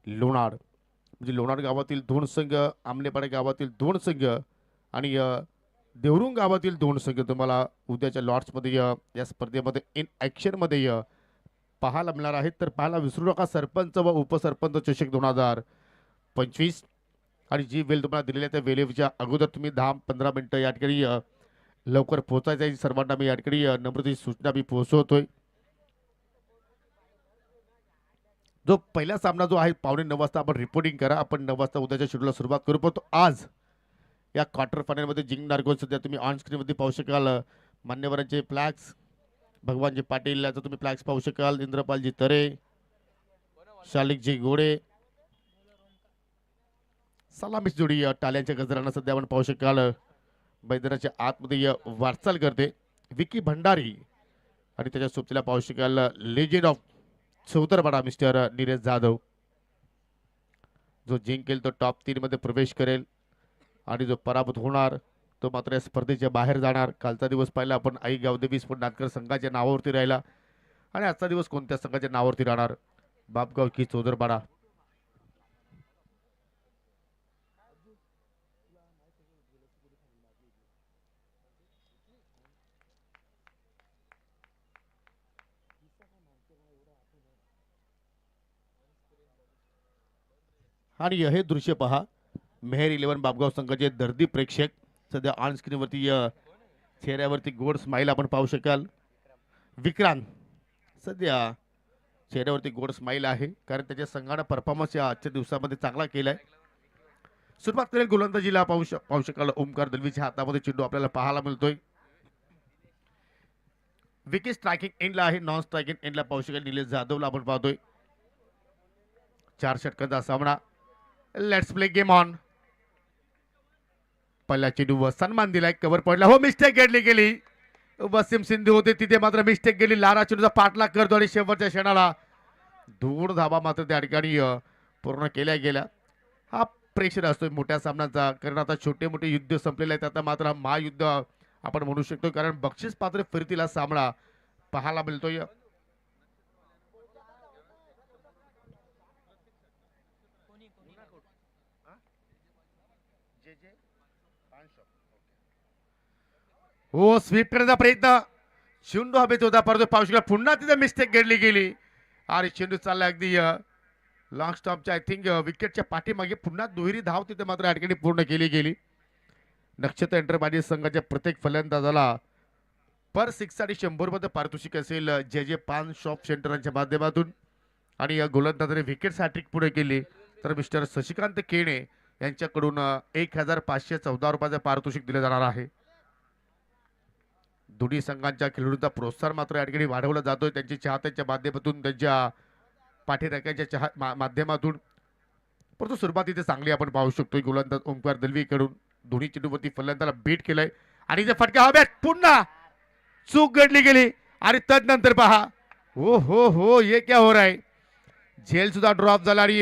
लोणार म्हणजे लोणार गावातील 2 संघ, आमलेपाडा गावातील 2 संघ आणि देवरुंग गावातील 2 संघ तुम्हाला उद्याच्या लॉट्समध्ये या स्पर्धेमध्ये इन ॲक्शनमध्ये पाहायला मिळणार आहेत. तर पाहायला विसरू नका सरपंच व उपसरपंच चषक 2025 आणि जी वेळ तुम्हाला दिलेली आहे त्या वेळेच्या अगोदर तुम्ही 10-15 मिनिटं या ठिकाणी लवकर पोहोचायचं आहे. सर्वांना मी या ठिकाणी नम्रतेची सूचना मी पोहोचवतोय. जो पहिला सामना जो आहे 8:45 वाजता आपण रिपोर्टिंग करा. आपण 9 वाजता उद्याच्या शेड्यूलला सुरुवात करू. पण आज या क्वार्टर फायनलमध्ये जिंकणार कोण सध्या तुम्ही ऑन स्क्रीनमध्ये पाहू शकाल. मान्यवरांचे फ्लॅग्स भगवानजी पाटील याचा तुम्ही फ्लॅग्स पाहू शकाल. इंद्रपालजी तरे, शालिकजी गोडे, सलामीच जोडी टाल्यांच्या गजरांना सध्या आपण पाहू शकाल. मैदानाच्या आतमध्ये वाटचाल करते विकी भंडारी आणि त्याच्या सोबतीला पाहू शकाल legend of Chautarpada mister Neeraj Jadhav. जो जिंकेल तो टॉप 3 मध्ये प्रवेश करेल आणि जो पराभूत होणार तो मात्र या स्पर्धेच्या बाहेर जाणार. कालचा दिवस पाहिला आपण आई गावदेवी स्पोर्ट नाटकर संघाच्या नावावरती राहिला आणि आजचा दिवस कोणत्या संघाच्या नावावरती राहणार? बापगाव की चौदरपाडा. आणि हे दृश्य पहा मेहर 11 बापगाव संघाचे दर्दी प्रेक्षक सध्या ऑन स्क्रीनवरती चेहऱ्यावरती गोड स्माइल आपण पाहू शकाल. विक्रांत सध्या चेहऱ्यावरती गोड स्माइल आहे कारण त्याच्या संघाने परफॉर्मन्स या आजच्या दिवसामध्ये चांगला केलाय. सुरुवात करेल गोलंदाजीला पाहू शकाल. ओमकार दलवीच्या हातामध्ये चेंडू आपल्याला पाहायला मिळतोय. विकेट स्ट्रायकिंग एंडला आहे. नॉन स्ट्रायकिंग एंडला पाहू शकाल निलेश जाधवला आपण पाहतोय. 4 षटकांचा सामना. Let's play game on. पहिला चेंडू सन्मान दिलाय. कव्हर पॉइंटला हो मिस्टेक घडली गेली. वसीम सिंधू होते तिथे मात्र मिस्टेक गेली. लारा चेंडूचा पाठलाग करतो आणि शेवटच्या क्षणाला 2 धावा मात्र त्या ठिकाणी पूर्ण केल्या गेल्या. हा प्रेशर असतोय मोठ्या सामन्याचा कारण आता छोटे मोठे युद्ध संपलेले आहेत. आता मात्र महायुद्ध आपण म्हणू शकतो कारण बक्षीस पात्र फिरतीला सामना पाहायला मिळतोय. हो स्वीप करण्याचा प्रयत्न चेंडू हवेत होता परंतु पाहू शकला पुन्हा तिथे मिस्टेक घडली गेली आणि चेंडू चालला अगदी लॉंग स्टॉपच्या आय थिंक विकेटच्या पाठीमागे पुन्हा दुहेरी धाव तिथे मात्र या ठिकाणी पूर्ण केली गेली. नक्षत्र एंटरप्राइजेस संघाच्या प्रत्येक फलंदाजाला पर 6 साठी 100 पारितोषिक असेल जे पान शॉप सेंटरांच्या माध्यमातून आणि या गोलंदाजाने विकेट हॅट्रिक पुढे केली तर मिस्टर शशिकांत केणे यांच्याकडून 1514 रुपयाचे पारितोषिक दिले जाणार आहे. दोन्ही संघांच्या खेळाडूंचा प्रोत्साहन मात्र या ठिकाणी वाढवला जातोय त्यांच्या चाहत्यांच्या माध्यमातून त्यांच्या पाठीराख्यांच्या माध्यमातून. परंतु सुरुवात इथे चांगली आपण पाहू शकतो. गोलंदाज ओंकार दलवीकडून दोन्ही चेंडूवरती फलंदाजाला बीट केलंय आणि इथे फटका हव्यात पुन्हा चूक घडली गेली आणि तदनंतर पहा हो हो हो ये क्या हो रहा है. झेल सुद्धा ड्रॉप झाला आणि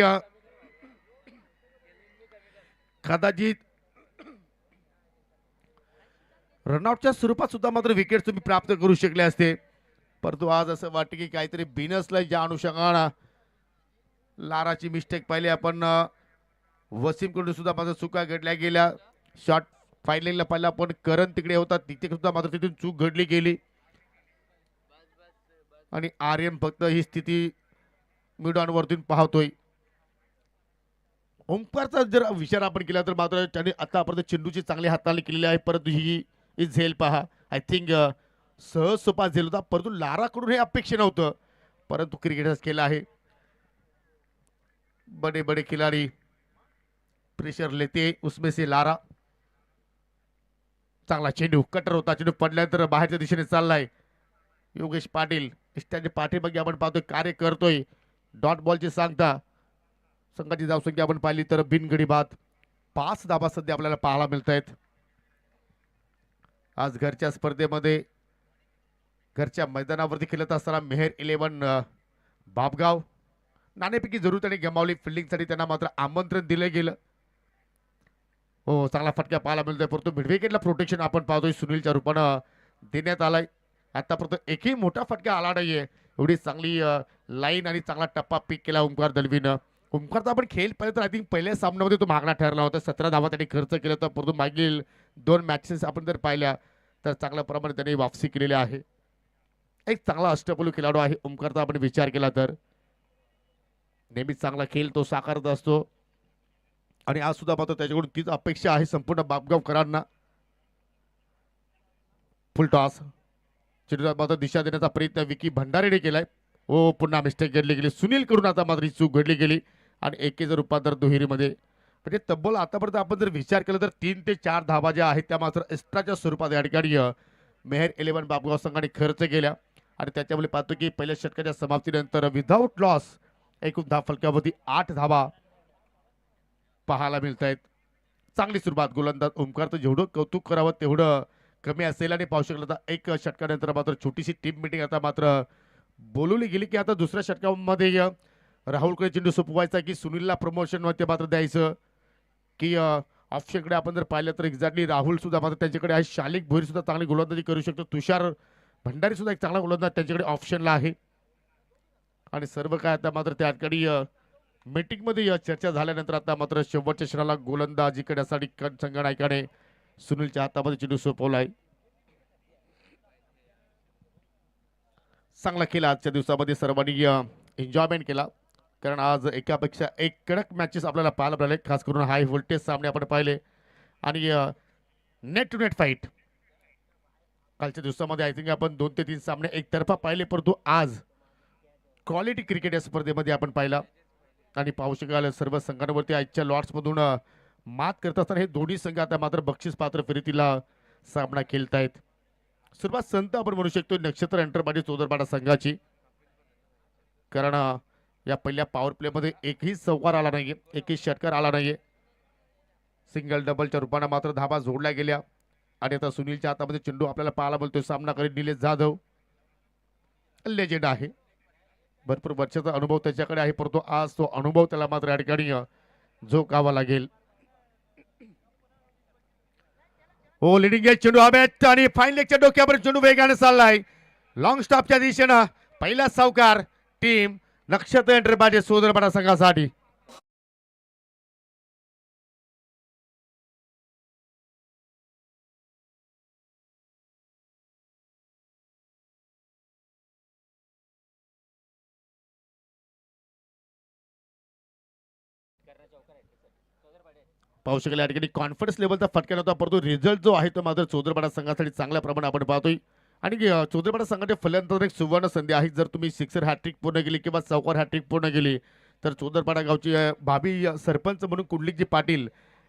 कदाचित रनआउटच्या स्वरूपात सुद्धा मात्र विकेट तुम्ही प्राप्त करू शकले असते. परंतु आज असं वाटतं की काहीतरी बिनसलंय ज्या अनुषंगाने लाराची मिस्टेक पाहिली आपण. वसीम कडून सुद्धा मात्र चुका घडल्या गेल्या. शॉट फायनलला पाहिला आपण करण तिकडे होता तिथे सुद्धा मात्र तिथून चूक घडली गेली आणि आर्यन फक्त ही स्थिती मिडॉनवरतून पाहतोय. ओंकारचा जर विचार आपण केला तर मात्र त्याने आतापर्यंत चेंडूची चांगली हाताळणी केलेली आहे. परंतु ही झेल पहा आय थिंक सहज सोपा झेल होता परंतु लाराकडून हे अपेक्षा नव्हतं परंतु क्रिकेटर्स केला आहे. बडे बडे खिलाडी प्रेशर लेते उसमें से लारा. चांगला चेंडू कटर होता चेंडू पडल्यानंतर बाहेरच्या दिशेने चाललाय. योगेश पाटील त्याच्या पाठीमागे आपण पाहतोय कार्य करतोय. डॉट बॉलची सांगता संघाची धावसंख्या आपण पाहिली तर बिनगडी बाद 5 धाबा सध्या आपल्याला पाहायला मिळत आहेत. आज घरच्या स्पर्धेमध्ये घरच्या मैदानावरती खेळत असताना मेहर 11 बापगाव नाणेपैकी जरूर त्यांनी गमावली. फिल्डिंगसाठी त्यांना मात्र आमंत्रण दिलं गेलं. हो चांगला फटका पाहायला मिळतोय परंतु मिड विकेटला प्रोटेक्शन आपण पाहतोय सुनीलच्या रूपानं देण्यात आलाय. आतापर्यंत एकही मोठा फटका आला नाहीये. एवढी चांगली लाईन आणि चांगला टप्पा पिक केला ओंकार दलवीनं. ओमकारचा आपण खेळ पाहिजे तर आय थिंक पहिल्या सामन्यामध्ये तो मागणा ठरला होता. 17 धावा त्यांनी खर्च केला होता, परंतु मागील 2 मॅचेस आपण जर पाहिल्या तर चांगल्या प्रमाणे त्यांनी वापसी केलेली आहे. एक चांगला अष्टपैलू खेळाडू आहे ओमकारचा आपण विचार केला तर. नेहमीच चांगला खेळ तो साकारत असतो आणि आज सुद्धा मात्र त्याच्याकडून तीच अपेक्षा आहे संपूर्ण बापगावकरांना. फुल टॉस चेंडूला मात्र दिशा देण्याचा प्रयत्न विकी भंडारीने केलाय. ओ पुन्हा मिस्टेक घडली गेली सुनील कडून, आता मात्र ही चूक घडली गेली आणि एकेचं रूपांतर दुहेरीमध्ये. म्हणजे तब्बल आतापर्यंत आपण जर विचार केला तर 3 ते 4 धावा ज्या आहेत त्या मात्र एक्स्ट्राच्या स्वरूपात या ठिकाणी मेहर 11 बापगाव संघाने खर्च केल्या आणि त्याच्यामुळे पाहतो की पहिल्या षटकाच्या समाप्तीनंतर विदाऊट लॉस एकूण धाव फलकावरती 8 धावा पाहायला मिळत आहेत. चांगली सुरुवात गोलंदाज ओमकारचं जेवढं कौतुक करावं तेवढं कमी असेल आणि पाहू शकलं तर एक षटकानंतर मात्र छोटीशी टीम मिटिंग आता मात्र बोलवली गेली की आता दुसऱ्या षटकामध्ये राहुलकडे चेंडू सोपवायचा की सुनीलला प्रमोशन मध्ये मात्र द्यायचं की ऑप्शनकडे आपण जर पाहिलं तर एक्झॅक्टली राहुल सुद्धा मात्र त्यांच्याकडे आहे. शालिक भोईर सुद्धा चांगली गोलंदाजी करू शकतो. तुषार भंडारी सुद्धा एक चांगला गोलंदाज त्यांच्याकडे ऑप्शनला आहे आणि सर्व काय आता मात्र त्या ठिकाणी मीटिंग मध्ये चर्चा झाल्यानंतर आता मात्र शेवटच्या क्षणाला गोलंदाजी करण्यासाठी संघनायकाने सुनीलच्या हातामध्ये चेंडू सोपवलाय. चांगला खेळ आजच्या दिवसामध्ये सर्वांनी एन्जॉयमेंट केला कारण आज एकापेक्षा एक कडक मॅचेस आपल्याला पाहायला मिळाले. खास करून हाय व्होल्टेज सामने आपण पाहिले आणि नेट टू नेट फाईट कालच्या दिवसामध्ये आय थिंक आपण 2 ते 3 सामने एकतर्फा पाहिले, परंतु आज क्वालिटी क्रिकेट या स्पर्धेमध्ये आपण पाहिला आणि पाहू शकाल सर्व संघांवरती आजच्या लॉर्ड्समधून मात करत असताना हे दोन्ही संघ आता मात्र बक्षीस पात्र फेरीतीला सामना खेळतायत. सुरुवात संत आपण म्हणू शकतो नक्षत्र एंटरप्राइज चौदरपाडा संघाची, कारण या पहिल्या पॉवर प्ले मध्ये एकही चौकार आला नाहीये, एकही षटकार आला नाहीये. सिंगल डबलच्या रूपाने मात्र धाबा जोडल्या गेल्या आणि आता सुनीलच्या हातामध्ये चेंडू आपल्याला पाहायला मिळतोय. सामना करीत निलेश जाधव लेजेंड आहे, भरपूर वर्षाचा अनुभव त्याच्याकडे आहे, परंतु आज तो अनुभव त्याला मात्र या ठिकाणी झोकावा लागेल. हो लिडिंग गेट चेंडू हवेत आणि फाईन लेगच्या डोक्यावर चेंडू वेगाने चाललाय लॉंग स्टॉपच्या दिशेनं. पहिला सावकार टीम नक्षत्र एंटरप्राइजेस सोदरपाडा संघासाठी. पाहू शकेल या ठिकाणी कॉन्फिडन्स लेवलचा फटका नव्हता, परंतु रिझल्ट जो आहे तो मात्र चौदरपाडा संघासाठी चांगल्या प्रमाणात आपण पाहतोय आणि चौदरपाडा संघाचे फलंदाज एक सुवर्ण संधी आहे. जर तुम्ही सिक्सर हॅट्रिक पूर्ण केली किंवा चौकार हॅट्रिक पूर्ण केली तर चौदरपाडा गावची भावी सरपंच म्हणून कुंडलिकजी पाटील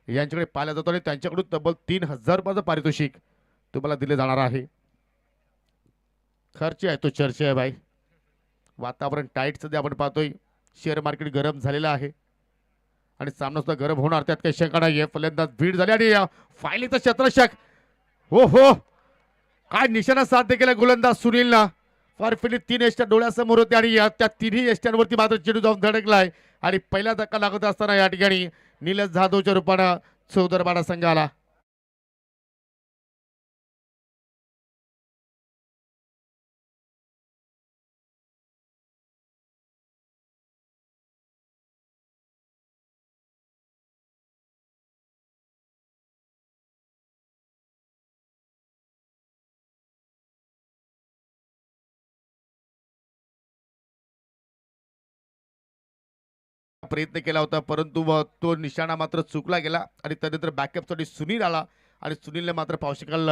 यांच्याकडे पाहिला जातो आणि त्यांच्याकडून तब्बल 3000 रुपयाचं पारितोषिक तुम्हाला दिले जाणार आहे. खर्च आहे तो चर्चा आहे भाई. वातावरण टाईट सध्या आपण पाहतोय, शेअर मार्केट गरम झालेलं आहे आणि सामना सुद्धा गरम होणार, त्यात काही शंका नाहीये. फलंदाज भीड झाली आणि फायलिंगचा शतरषक, हो हो काय निशाणा साध्य केला गोलंदाज सुनीलला. फारफिली 3 एष्ट्या डोळ्यासमोर होते आणि त्या तिन्ही एष्ट्यांवरती मात्र चेंडू जाऊन धडकलाय आणि पहिला धक्का लागत असताना या ठिकाणी निलेश जाधवच्या रूपानं चौदरपाडा संघाला. प्रयत्न केला होता परंतु तो निशाणा मात्र चुकला गेला आणि त्यानंतर बॅकअपसाठी सुनील आला आणि सुनीलने मात्र पावशिकाल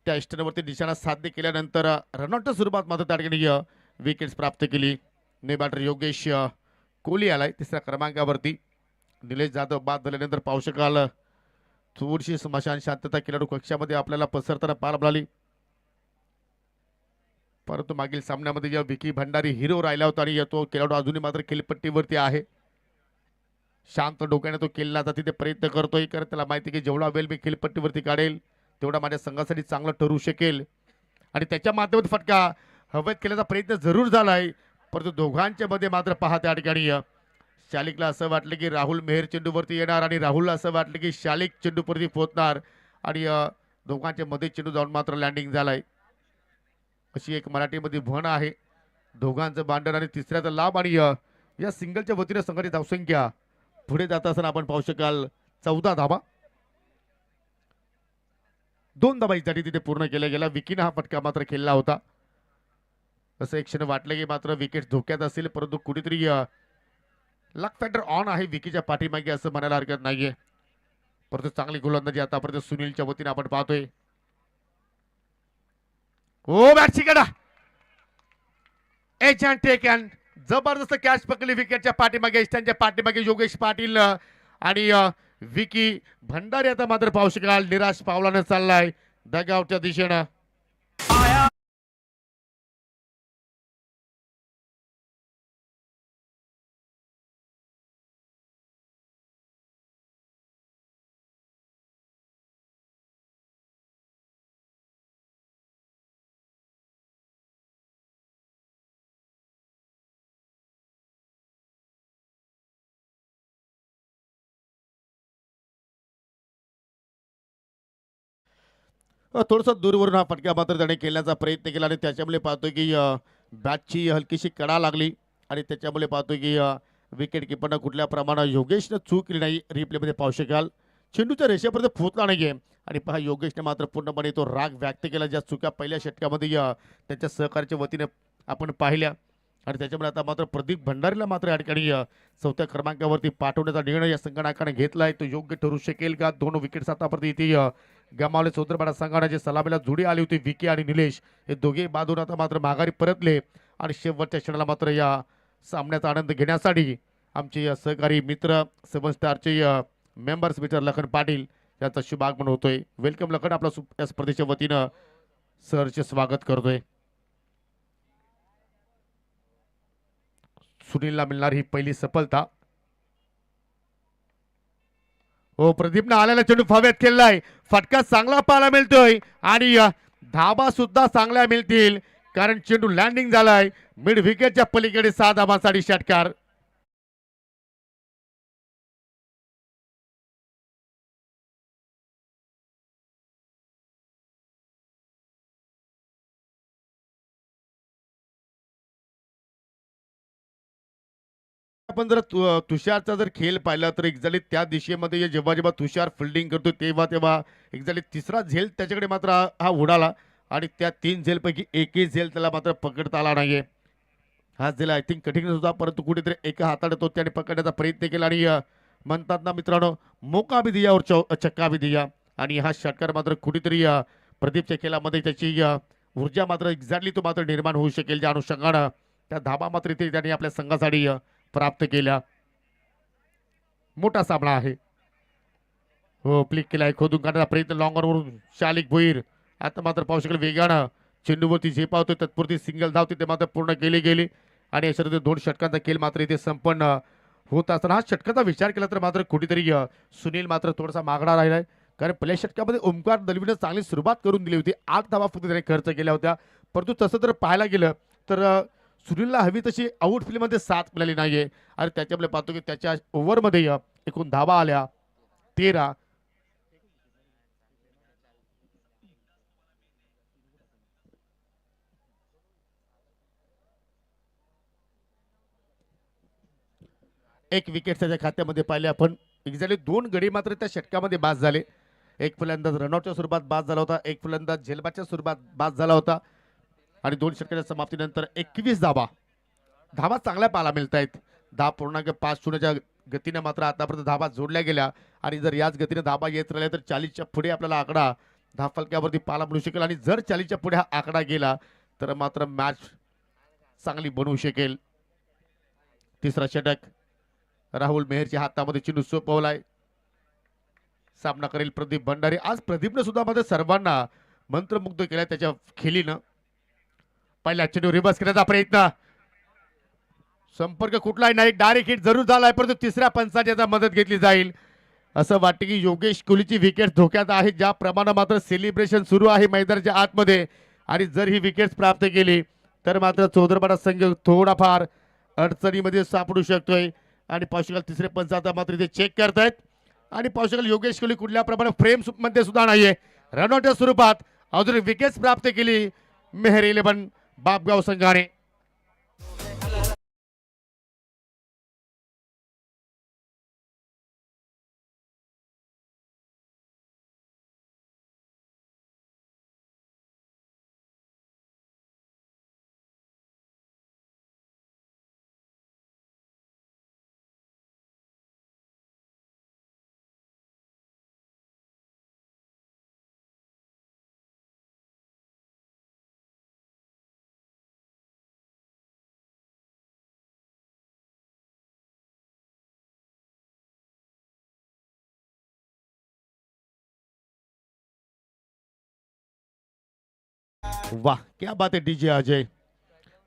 त्या स्टनवरती निशाणा साध्य केल्यानंतर रनआउटच्या स्वरूपात मात्र त्या ठिकाणी विकेट्स प्राप्त केली. नेबाटर योगेश कोहली आलाय तिसऱ्या क्रमांकावरती. निलेश जाधव बाद झाल्यानंतर पावशिकाल थोडीशी स्मशान शांतता खेळाडू कक्षामध्ये आपल्याला पसरताना पाहायला मिळाली, परंतु मागील सामन्यामध्ये विकी भंडारी हिरो राहिला होता आणि तो खेळाडू अजूनही मात्र खेळपट्टीवरती आहे. शांत डोक्याने तो केला जाता तिथे प्रयत्न करतोय, कारण त्याला माहिती की जेवढा वेळ मी खेळपट्टीवरती काढेल तेवढा माझ्या संघासाठी चांगलं ठरू शकेल आणि त्याच्या माध्यमातून फटका हवेत केल्याचा प्रयत्न जरूर झालाय, परंतु दोघांच्या मध्ये मात्र पहा त्या ठिकाणी शालिकला असं वाटलं की राहुल मेहर चेंडूवरती येणार आणि राहुलला असं वाटलं की शालिक चेंडूवरती पोहोचणार आणि दोघांच्या मध्ये चेंडू जाऊन मात्र लँडिंग झालाय. अशी एक मराठीमध्ये म्हण आहे, दोघांचं भांडण आणि तिसऱ्याचा लाभ आणि या सिंगलच्या वतीने संघाची धावसंख्या पुढे जात असताना आपण पाहू शकाल 14 धावा. 2 धावा इथे तिथे पूर्ण केल्या गेल्या. विकीने हा फटका मात्र खेळला होता. असं एक क्षण वाटलं की मात्र विकेट धोक्यात असेल, परंतु कुठेतरी लक फॅक्टर ऑन आहे विकीच्या पाठीमागे असं म्हणायला हरकत नाहीये. परंतु चांगली गोलंदाजी आतापर्यंत सुनीलच्या वतीने आपण पाहतोय. ओ बॅटची कडा एच अँड टेक अँड जबरदस्त कॅच पकडली विकेटच्या पाठीमागे. त्यांच्या पाठीमागे योगेश पाटील आणि विकी भंडारी आता मात्र पाहू शकाल निराश पावलाने चाललाय डगआउटच्या दिशेनं. थोडंसं दूरवरून हा फटका मात्र त्याने खेळण्याचा प्रयत्न केला आणि त्याच्यामुळे पाहतोय की बॅटची हलकीशी कडा लागली आणि त्याच्यामुळे पाहतोय की विकेट किपरनं कुठल्या प्रमाणात योगेशनं चूक केली नाही. रिप्लेमध्ये पाहू शकाल चेंडूच्या रेषेपर्यंत पोहोचला नाहीये आणि पहा योगेशने मात्र पूर्णपणे तो राग व्यक्त केला ज्या चुका पहिल्या षटकामध्ये त्यांच्या सहकार्याच्या वतीने आपण पाहिल्या. आणि त्याच्यामुळे आता मात्र प्रदीप भंडारीला मात्र या ठिकाणी 4थ्या क्रमांकावरती पाठवण्याचा निर्णय या संघटनाकडे घेतलाय. तो योग्य ठरू शकेल का? 2 विकेट्स आतापर्यंत इथे गमावले. चौधरपाडा संघाने सलामीला जोडी आली होती विकी आणि निलेश हे दोघे बाजून आता मात्र माघारी परतले आणि शेवटच्या क्षणाला मात्र या सामन्याचा आनंद घेण्यासाठी आमचे सहकारी मित्र 7 स्टारचे मेंबर्स मिस्टर लखन पाटील यांचा शुभ आगमन होतोय. वेलकम लखन, आपला या स्पर्धेच्या वतीनं सरचे स्वागत करतोय. सुनीलला मिळणार ही पहिली सफलता. हो, प्रदीपनं आलेला चेंडू फाव्यात खेळलाय. फटका चांगला पाहायला मिळतोय आणि धाबा सुद्धा चांगल्या मिळतील कारण चेंडू लँडिंग झालाय मिड विकेटच्या पलीकडे. 6 धाबांसाठी षटकार. आपण जर तुषारचा जर खेळ पाहिला तर एक्झॅक्टली त्या दिशेमध्ये जेव्हा जेव्हा तुषार फिल्डिंग करतो तेव्हा तेव्हा एक्झॅक्टली तिसरा झेल त्याच्याकडे मात्र हा उडाला आणि त्या 3 झेलपैकी एकही झेल त्याला मात्र पकडता आला नाहीये. हा झेल आय थिंक कठीण होता परंतु कुठेतरी एका हाताने तो त्याने पकडण्याचा प्रयत्न केला आणि म्हणतात ना मित्रांनो, मोका भी दिया और चक्का भी दिया. आणि हा षटकार मात्र कुठेतरी प्रदीपच्या खेळामध्ये त्याची ऊर्जा मात्र एक्झॅक्टली तो मात्र निर्माण होऊ शकेल ज्या अनुषंगानं त्या धाबा मात्र इथे त्यांनी आपल्या संघासाठी प्राप्त केल्या. मोठा सामना आहे. हो, क्लिक केलाय, खोदून काढण्याचा प्रयत्न लॉंगरवरून शालिक भोईर आता मात्र पाहू शकेल वेगानं चेंडूवरती झेपावतोय. तत्पुरती सिंगल धाव तिथे मात्र पूर्ण केली गेली आणि अशा 2 षटकांचा खेळ मात्र इथे संपन्न होत असताना हा षटकाचा विचार केला तर मात्र कुठेतरी सुनील मात्र थोडासा मागणा राहिलाय कारण पहिल्या षटकामध्ये ओमकार दलवीने चांगली सुरुवात करून दिली होती. 8 धावा फक्त त्याने खर्च केल्या होत्या. परंतु तसं जर पाहायला गेलं तर सुनीलला हवी तशी आउटफील्डमध्ये साथ मिळाली नाहीये आणि त्याच्यामुळे पाहतो की त्याच्या ओव्हरमध्ये एकूण धावा आल्या 13. एक विकेट त्याच्या खात्यामध्ये पाहिले आपण. एक्झॅक्टली 2 गडी मात्र त्या षटकामध्ये बाद झाले. एक फलंदाज रनआउटच्या स्वरूपात बाद झाला होता, एक फलंदाज झेलबादच्या स्वरूपात बाद झाला होता आणि 2 षटकाच्या समाप्तीनंतर 21 धावा चांगल्या पाहायला मिळत आहेत. 10.50च्या गतीने मात्र आतापर्यंत धावा जोडल्या गेल्या आणि जर याच गतीने धावा येत राहिल्या तर 40च्या पुढे आपल्याला आकडा धावफलकावरती पाहायला मिळू शकेल आणि जर 40च्या पुढे हा आकडा गेला तर मात्र मॅच चांगली बनवू शकेल. तिसरा षटक राहुल मेहरच्या हातामध्ये चेंडू सोपवलाय. सामना करेल प्रदीप भंडारी. आज प्रदीपने सुद्धा मध्ये सर्वांना मंत्रमुग्ध केलाय त्याच्या खेळीनं. पहिल्या चेंडू रिवर्स करण्याचा प्रयत्न, संपर्क कुठलाही नाही, डायरेक्ट हिट जरूर झालाय परंतु तिसऱ्या पंचाची याचा मदत घेतली जाईल. असं वाटतं की योगेश कोहलीची विकेट धोक्यात आहे. ज्या प्रमाणे मात्र सेलिब्रेशन सुरू आहे मैदानाच्या आतमध्ये आणि जर ही विकेट प्राप्त केली तर मात्र चौधरपाडा संघ थोडाफार अडचणीमध्ये सापडू शकतोय. आणि पावशेल तिसरे पंच आता मात्र इथे चेक करतायत आणि पावशेल योगेश कोहली कुठल्या प्रमाणे फ्रेम मध्ये सुद्धा नाहीये. रनआउटच्या स्वरूपात अजून विकेट प्राप्त केली मेहर 11 बापगाव संघाने. वाह क्या बात आहे डीजे अजय.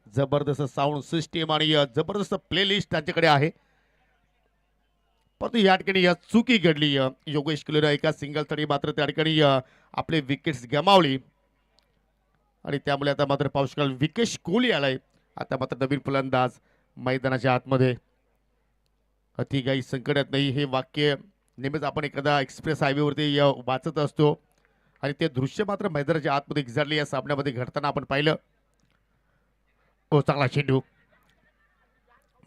जबरदस्त साऊंड सिस्टीम आणि जबरदस्त प्लेलिस्ट त्यांच्याकडे आहे. परंतु या ठिकाणी चुकी घडली. योगेश किलोने एका सिंगल तरी मात्र त्या ठिकाणी आपले विकेट्स गमावली आणि त्यामुळे आता मात्र पाहू शकाल विकेश कोहली आलाय. आता मात्र नवीन फलंदाज मैदानाच्या आतमध्ये. अति काही संकटात नाही हे वाक्य नेहमीच आपण एखादा एक्सप्रेस हायवेवरती वाचत असतो आणि ते दृश्य मात्र मैदानाच्या आतमध्ये एक्झॅक्टली या सामन्यामध्ये घडताना आपण पाहिलं. हो चांगला चेंडू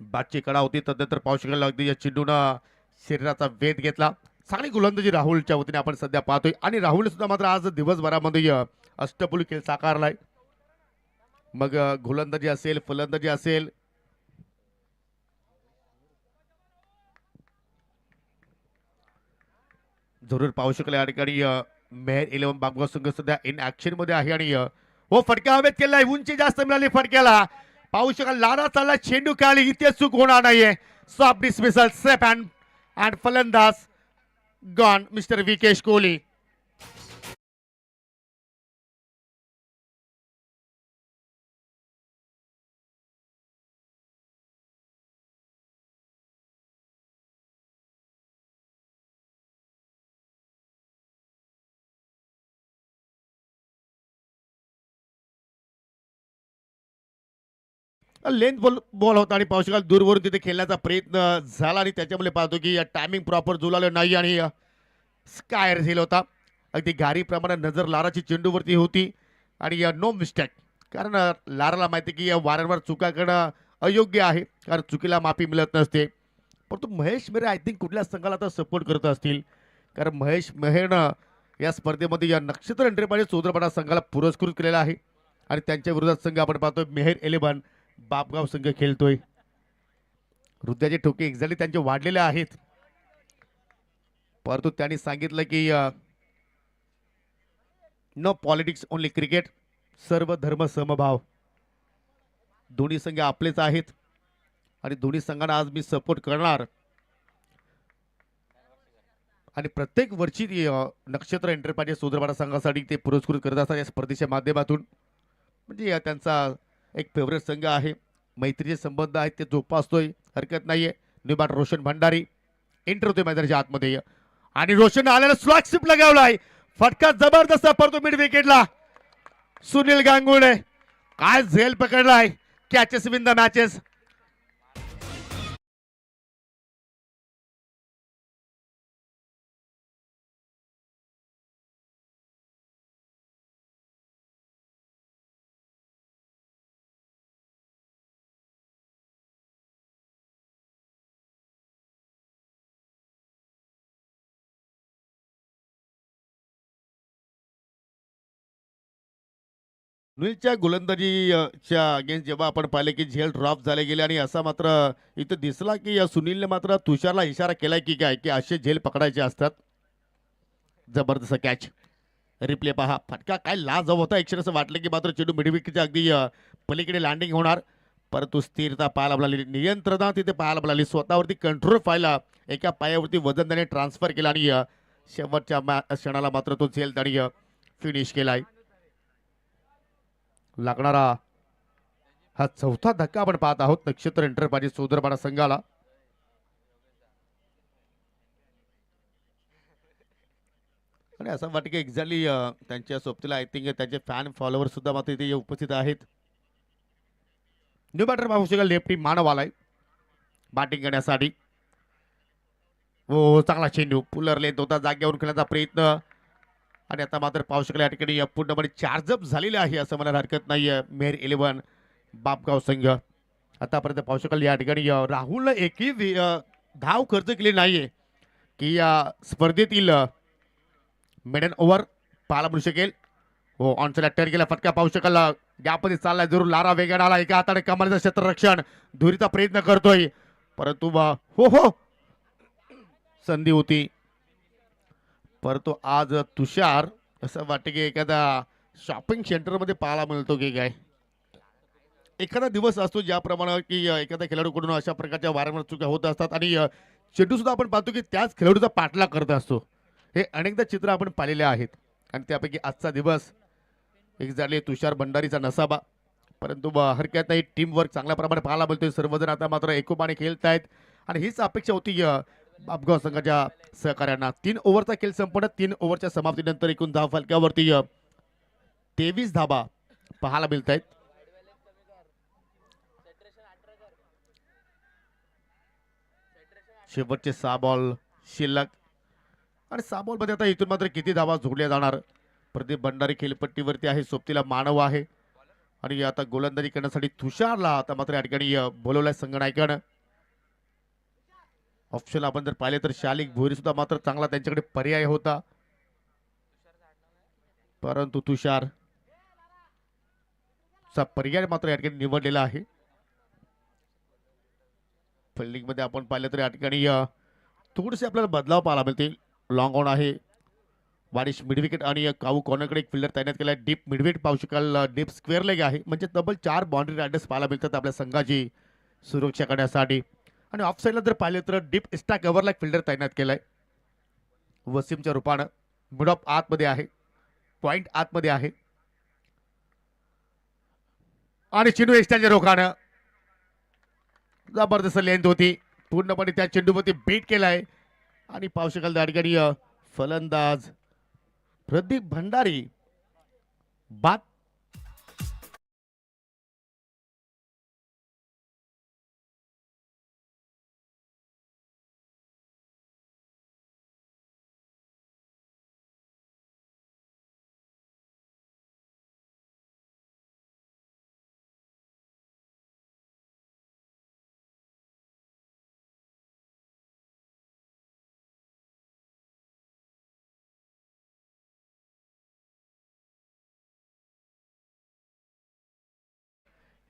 बादची कडा होती तदनंतर पाहू शकाल अगदी या चेंडूनं शरीराचा वेध घेतला. चांगली गोलंदाजी राहुलच्या वतीने आपण सध्या पाहतोय आणि राहुल सुद्धा मात्र आज दिवसभरामध्ये अष्टपैलू खेळ साकारलाय. मग गोलंदाजी असेल फलंदाजी असेल जरूर पाहू शकाल या ठिकाणी मेहर 11 बाबगाव संघ सध्या इन ऍक्शन मध्ये आहे आणि हो फटका हवेत केलाय. उंची जास्त मिळाली फटक्याला. पाहू शकाल लारा चालला चेंडू खेळाली. इथे चूक होणार नाहीये. सॉफ्ट डिसमिसल सेफ अँड फलंदाज gone mister Vikesh Kohli. Length ball होता आणि पाहू शकाल दूरवरून तिथे खेळण्याचा प्रयत्न झाला आणि त्याच्यामुळे पाहतो की टायमिंग प्रॉपर जुळालं नाही आणि स्कायर झेल होता. अगदी गारीप्रमाणे नजर लाराची चेंडूवरती होती आणि नो मिस्टेक. कारण लाराला माहिती की वारंवार चुका करणं अयोग्य आहे कारण चुकीला माफी मिळत नसते. परंतु महेश मेहरे आय थिंक कुठल्या संघाला आता सपोर्ट करत असतील कारण महेश मेहरनं या स्पर्धेमध्ये या नक्षत्र एंट्रीपाडी चौधरपाडा संघाला पुरस्कृत केलेला आहे आणि त्यांच्या विरोधात संघ आपण पाहतोय मेहर 11 बापगाव संघ खेळतोय. हृदयाचे ठोके एक्झॅक्टली त्यांचे वाढलेले आहेत. परंतु त्यांनी सांगितलं की नो पॉलिटिक्स ओनली क्रिकेट. सर्व धर्म समभाव. दोन्ही संघ आपलेच आहेत आणि दोन्ही संघांना आज मी सपोर्ट करणार आणि प्रत्येक वर्षी नक्षत्र एंटरप्राइज सोदरपाडा संघासाठी ते पुरस्कृत करत असतात या स्पर्धेच्या माध्यमातून. म्हणजे त्यांचा एक फेवरेट संघ आहे. मैत्रीचे संबंध आहेत ते जोपासतोय. हरकत नाहीये. निबाट रोशन भंडारी एंटर होतोय मैदानाच्या आतमध्ये आणि रोशन आलेला स्लॉट स्लिप लगावलाय. फटका जबरदस्त पडतो मिड विकेटला. सुनील गांगुर्डे काय झेल पकडलाय. Catches win the matches. सुनीलच्या गोलंदाजीच्या अगेन्स्ट जेव्हा आपण पाहिले की झेल ड्रॉप झाले गेले आणि असा मात्र इथं दिसला की सुनीलने मात्र तुषारला इशारा केलाय की काय की असे झेल पकडायचे असतात. जबरदस्त कॅच. रिप्ले पहा. फटका काय लाजवाब होता. एक असं वाटलं की मात्र चेंडू मिडविकेटच्या अगदी पलीकडे लँडिंग होणार परंतु स्थिरता पाहायला मिळाली. नियंत्रणा तिथे पाहायला मिळाली. स्वतःवरती कंट्रोल पाहिला. एका पायावरती वजन त्याने ट्रान्सफर केला आणि शेवटच्या क्षणाला मात्र तो झेल त्याने फिनिश केलाय. लागणारा हा चौथा धक्का आपण पाहत आहोत नक्षत्र एंटरप्राइज सोदरपाडा संघाला. आणि असं वाटतं की एक्झॅक्टली त्यांच्या सोबतीला आय थिंक त्यांचे फॅन फॉलोअर सुद्धा मात्र इथे उपस्थित आहेत. न्यू बॅटर पाहू शकाल लेफ्टी मानव आलाय बॅटिंग करण्यासाठी. हो चांगला चेंडू पुलर लेंथ होता. जागेवरून खेळण्याचा प्रयत्न आणि आता मात्र पाहू शकाल या ठिकाणी पूर्णपणे चार्जअप झालेले आहे असं म्हणायला हरकत नाहीये. मेहर 11 बापगाव संघ. आतापर्यंत पाहू शकाल या ठिकाणी राहुलनं एकही धाव खर्च केली नाहीये की या स्पर्धेतील मिडन ओव्हर पाहायला मिळू शकेल. हो ऑनसाइड टर्न केला. फटका पाहू शकाल गॅपमध्ये चाललाय जरूर. लारा वेगाने आला. एका हाताने कमालीचं क्षेत्ररक्षण धुरीचा प्रयत्न करतोय परंतु हो हो संधी होती. परंतु आज तुषार असं वाटतं की एखादा शॉपिंग सेंटरमध्ये पाहायला मिळतो की काय. एखादा दिवस असतो ज्याप्रमाणे की एखाद्या खेळाडूकडून अशा प्रकारच्या वारंवार चुका होत असतात आणि चेंडू सुद्धा आपण पाहतो की त्याच खेळाडूचा पाठलाग करत असतो. हे अनेकदा चित्र आपण पाहिलेले आहेत आणि त्यापैकी आजचा दिवस एक्झॅक्टली तुषार भंडारीचा नसाबा, परंतु हरकत नाही, टीम वर्क चांगल्या प्रमाणे पाहायला मिळतोय. सर्वजण आता मात्र एकोपाने खेळत आहेत आणि हीच अपेक्षा होती बापगाव संघाच्या सहकार्यांना. 3 ओव्हरचा खेळ संपन्न. 3 ओव्हरच्या समाप्तीनंतर एकूण धाव फलकावरती 23 धाबा पाहायला मिळत आहेत. शेवटचे 6 बॉल शिल्लक आणि 6 बॉल मध्ये आता इथून मात्र किती धावा जोडल्या जाणार. प्रदीप भंडारी खेळपट्टीवरती आहे, सोबतीला मानव आहे आणि आता गोलंदाजी करण्यासाठी तुषारला आता मात्र या ठिकाणी बोलवलाय संघनायकानं. ऑप्शन आपण जर पाहिले तर शालिक भोईर सुद्धा मात्र चांगला त्यांच्याकडे पर्याय होता, परंतु तुषार चा पर्याय मात्र या ठिकाणी निवडलेला आहे. फिल्डिंग मध्ये आपण पाहिलं तर या ठिकाणी थोडेसे आपल्याला बदलाव पाहायला मिळतील. लॉंग ऑन आहे, वारिश मिड विकेट आणि काऊ कॉर्नरकडे एक फिल्डर तैनात केला आहे. डीप मिडविकेट पाहू शकाल, डीप स्क्वेअर लेग आहे, म्हणजे तब्बल 4 बाउंड्री रायडर्स पाहायला मिळतात आपल्या संघाची सुरक्षा करण्यासाठी. आणि ऑफ साईडला जर पाहिले तर डीप एक्स्ट्रा कव्हरला एक फिल्डर तैनात केलाय वसीमच्या रूपानं. मिड ऑफ आतमध्ये आहे, पॉइंट आतमध्ये आहे आणि चेंडू एक्स्ट्राच्या रोखानं जबरदस्त लेंथ होती, पूर्णपणे त्या चेंडूवरती बीट केलाय आणि पाहू शकाल त्या ठिकाणी फलंदाज प्रदीप भंडारी बाद.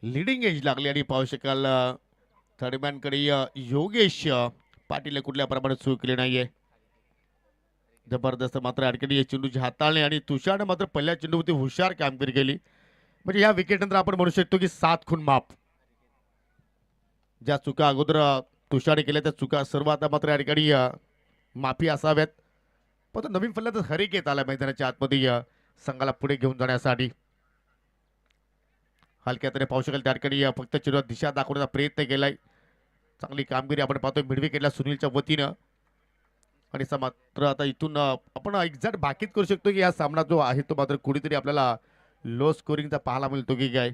लीडिंग एज लागली आणि पाहू शकाल थर्डमॅनकडे योगेश पाटील कुठल्या प्रमाणे सुरू केले नाहीये. जबरदस्त मात्र अडकडी चेंडूची हाताळणे आणि तुषारने मात्र पहिल्या चेंडूवरती हुशार कामगिरी केली. म्हणजे या विकेट नंतर आपण म्हणू शकतो की 7 खून माफ. ज्या चुका अगोदर तुषारने केल्या त्या चुका सर्व आता मात्र या ठिकाणी माफी असाव्यात. पण नवीन फलंदाज हरिकेत आला मैदानाच्या आतमध्ये संघाला पुढे घेऊन जाण्यासाठी. हलक्या तरी पाहू शकाल त्या ठिकाणी फक्त चेंडूला दिशा दाखवण्याचा प्रयत्न केलाय. चांगली कामगिरी आपण पाहतोय मिड विकेटला सुनीलच्या वतीनं. आणि मात्र आता इथून आपण एक्झॅक्ट बाकीत करू शकतो की या सामना जो आहे तो मात्र कुठेतरी आपल्याला लो स्कोरिंगचा पाहायला मिळतो की काय.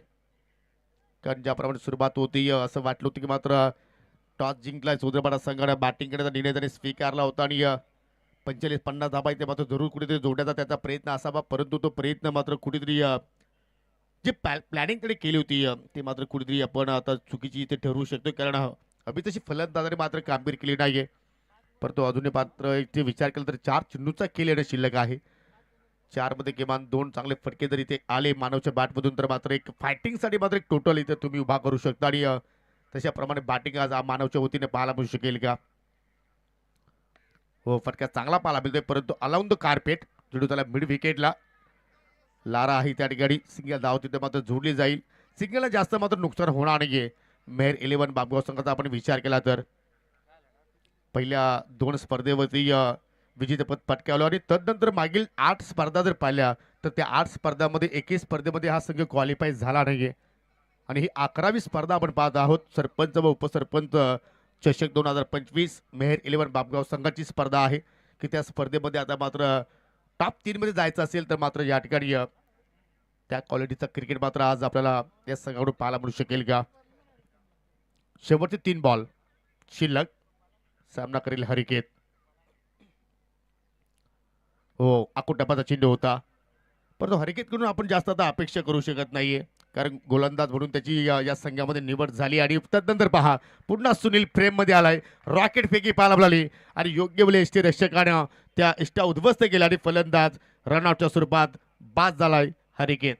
कारण ज्याप्रमाणे सुरुवात होती असं वाटलं होतं की मात्र टॉस जिंकलाय हैदराबाद संघाने, बॅटिंग करण्याचा निर्णय त्याने स्वीकारला होता आणि 45-50 धाबा इथे मात्र जरूर कुठेतरी जोडण्याचा त्याचा प्रयत्न असावा, परंतु तो प्रयत्न मात्र कुठेतरी जी प्लॅनिंग त्याने केली होती ते मात्र कुठेतरी आपण आता चुकीची इथे ठरवू शकतो. कारण अभि तशी फलंदाजाने मात्र कामगिरी केली नाहीये, परंतु अजूनही मात्र इथे विचार केला तर 4 चेंडूचा खेळ येणं शिल्लक आहे. 4 मध्ये किमान 2 चांगले फटके जर इथे आले मानवच्या बॅटमधून तर मात्र एक फायटिंगसाठी मात्र एक टोटल इथे तुम्ही उभा करू शकता आणि तशाप्रमाणे बॅटिंग आज मानवच्या वतीने पाहायला मिळू शकेल का. हो, फटका चांगला पाहायला मिळतोय, परंतु अलाउन द कार्पेट चेंडू त्याला मिड विकेटला. लारा आहे त्या ठिकाणी, सिंगल धाव तिथे मात्र जोडली जाईल. सिंगलला जास्त मात्र नुकसान होणार नाहीये. मेहर 11 बापगाव संघाचा आपण विचार केला तर पहिल्या 2 स्पर्धेवरती विजेतेपद पटकावलं आणि तदनंतर मागील 8 स्पर्धा जर पाहिल्या तर त्या 8 स्पर्धामध्ये एकही स्पर्धेमध्ये हा संघ क्वालिफाय झाला नाहीये. आणि ही 11वी स्पर्धा आपण पाहत आहोत. सरपंच व उपसरपंच चषक 2025 मेहर 11 बापगाव संघाची स्पर्धा आहे की त्या स्पर्धेमध्ये आता मात्र टॉप 3 मध्ये जायचं असेल तर मात्र या ठिकाणी त्या क्वालिटीचा क्रिकेट मात्र आज आपल्याला या संघाकडून पाहायला मिळू शकेल का. शेवटचे 3 बॉल शिल्लक, सामना करेल हरिकेत. हो, आकुटप्पाचा चेंडू होता, परंतु हरिकेतकडून आपण जास्त आता अपेक्षा करू शकत नाहीये, कारण गोलंदाज म्हणून त्याची या संघामध्ये निवड झाली. आणि त्यानंतर पहा पुन्हा सुनील फ्रेम मध्ये आलाय, रॉकेट फेकी पाहायला मिळाली आणि योग्य वेळी एसटी रक्षकानं त्या इष्टा उद्ध्वस्त केल्या आणि फलंदाज रनआउटच्या स्वरूपात बाद झालाय हरिकेत.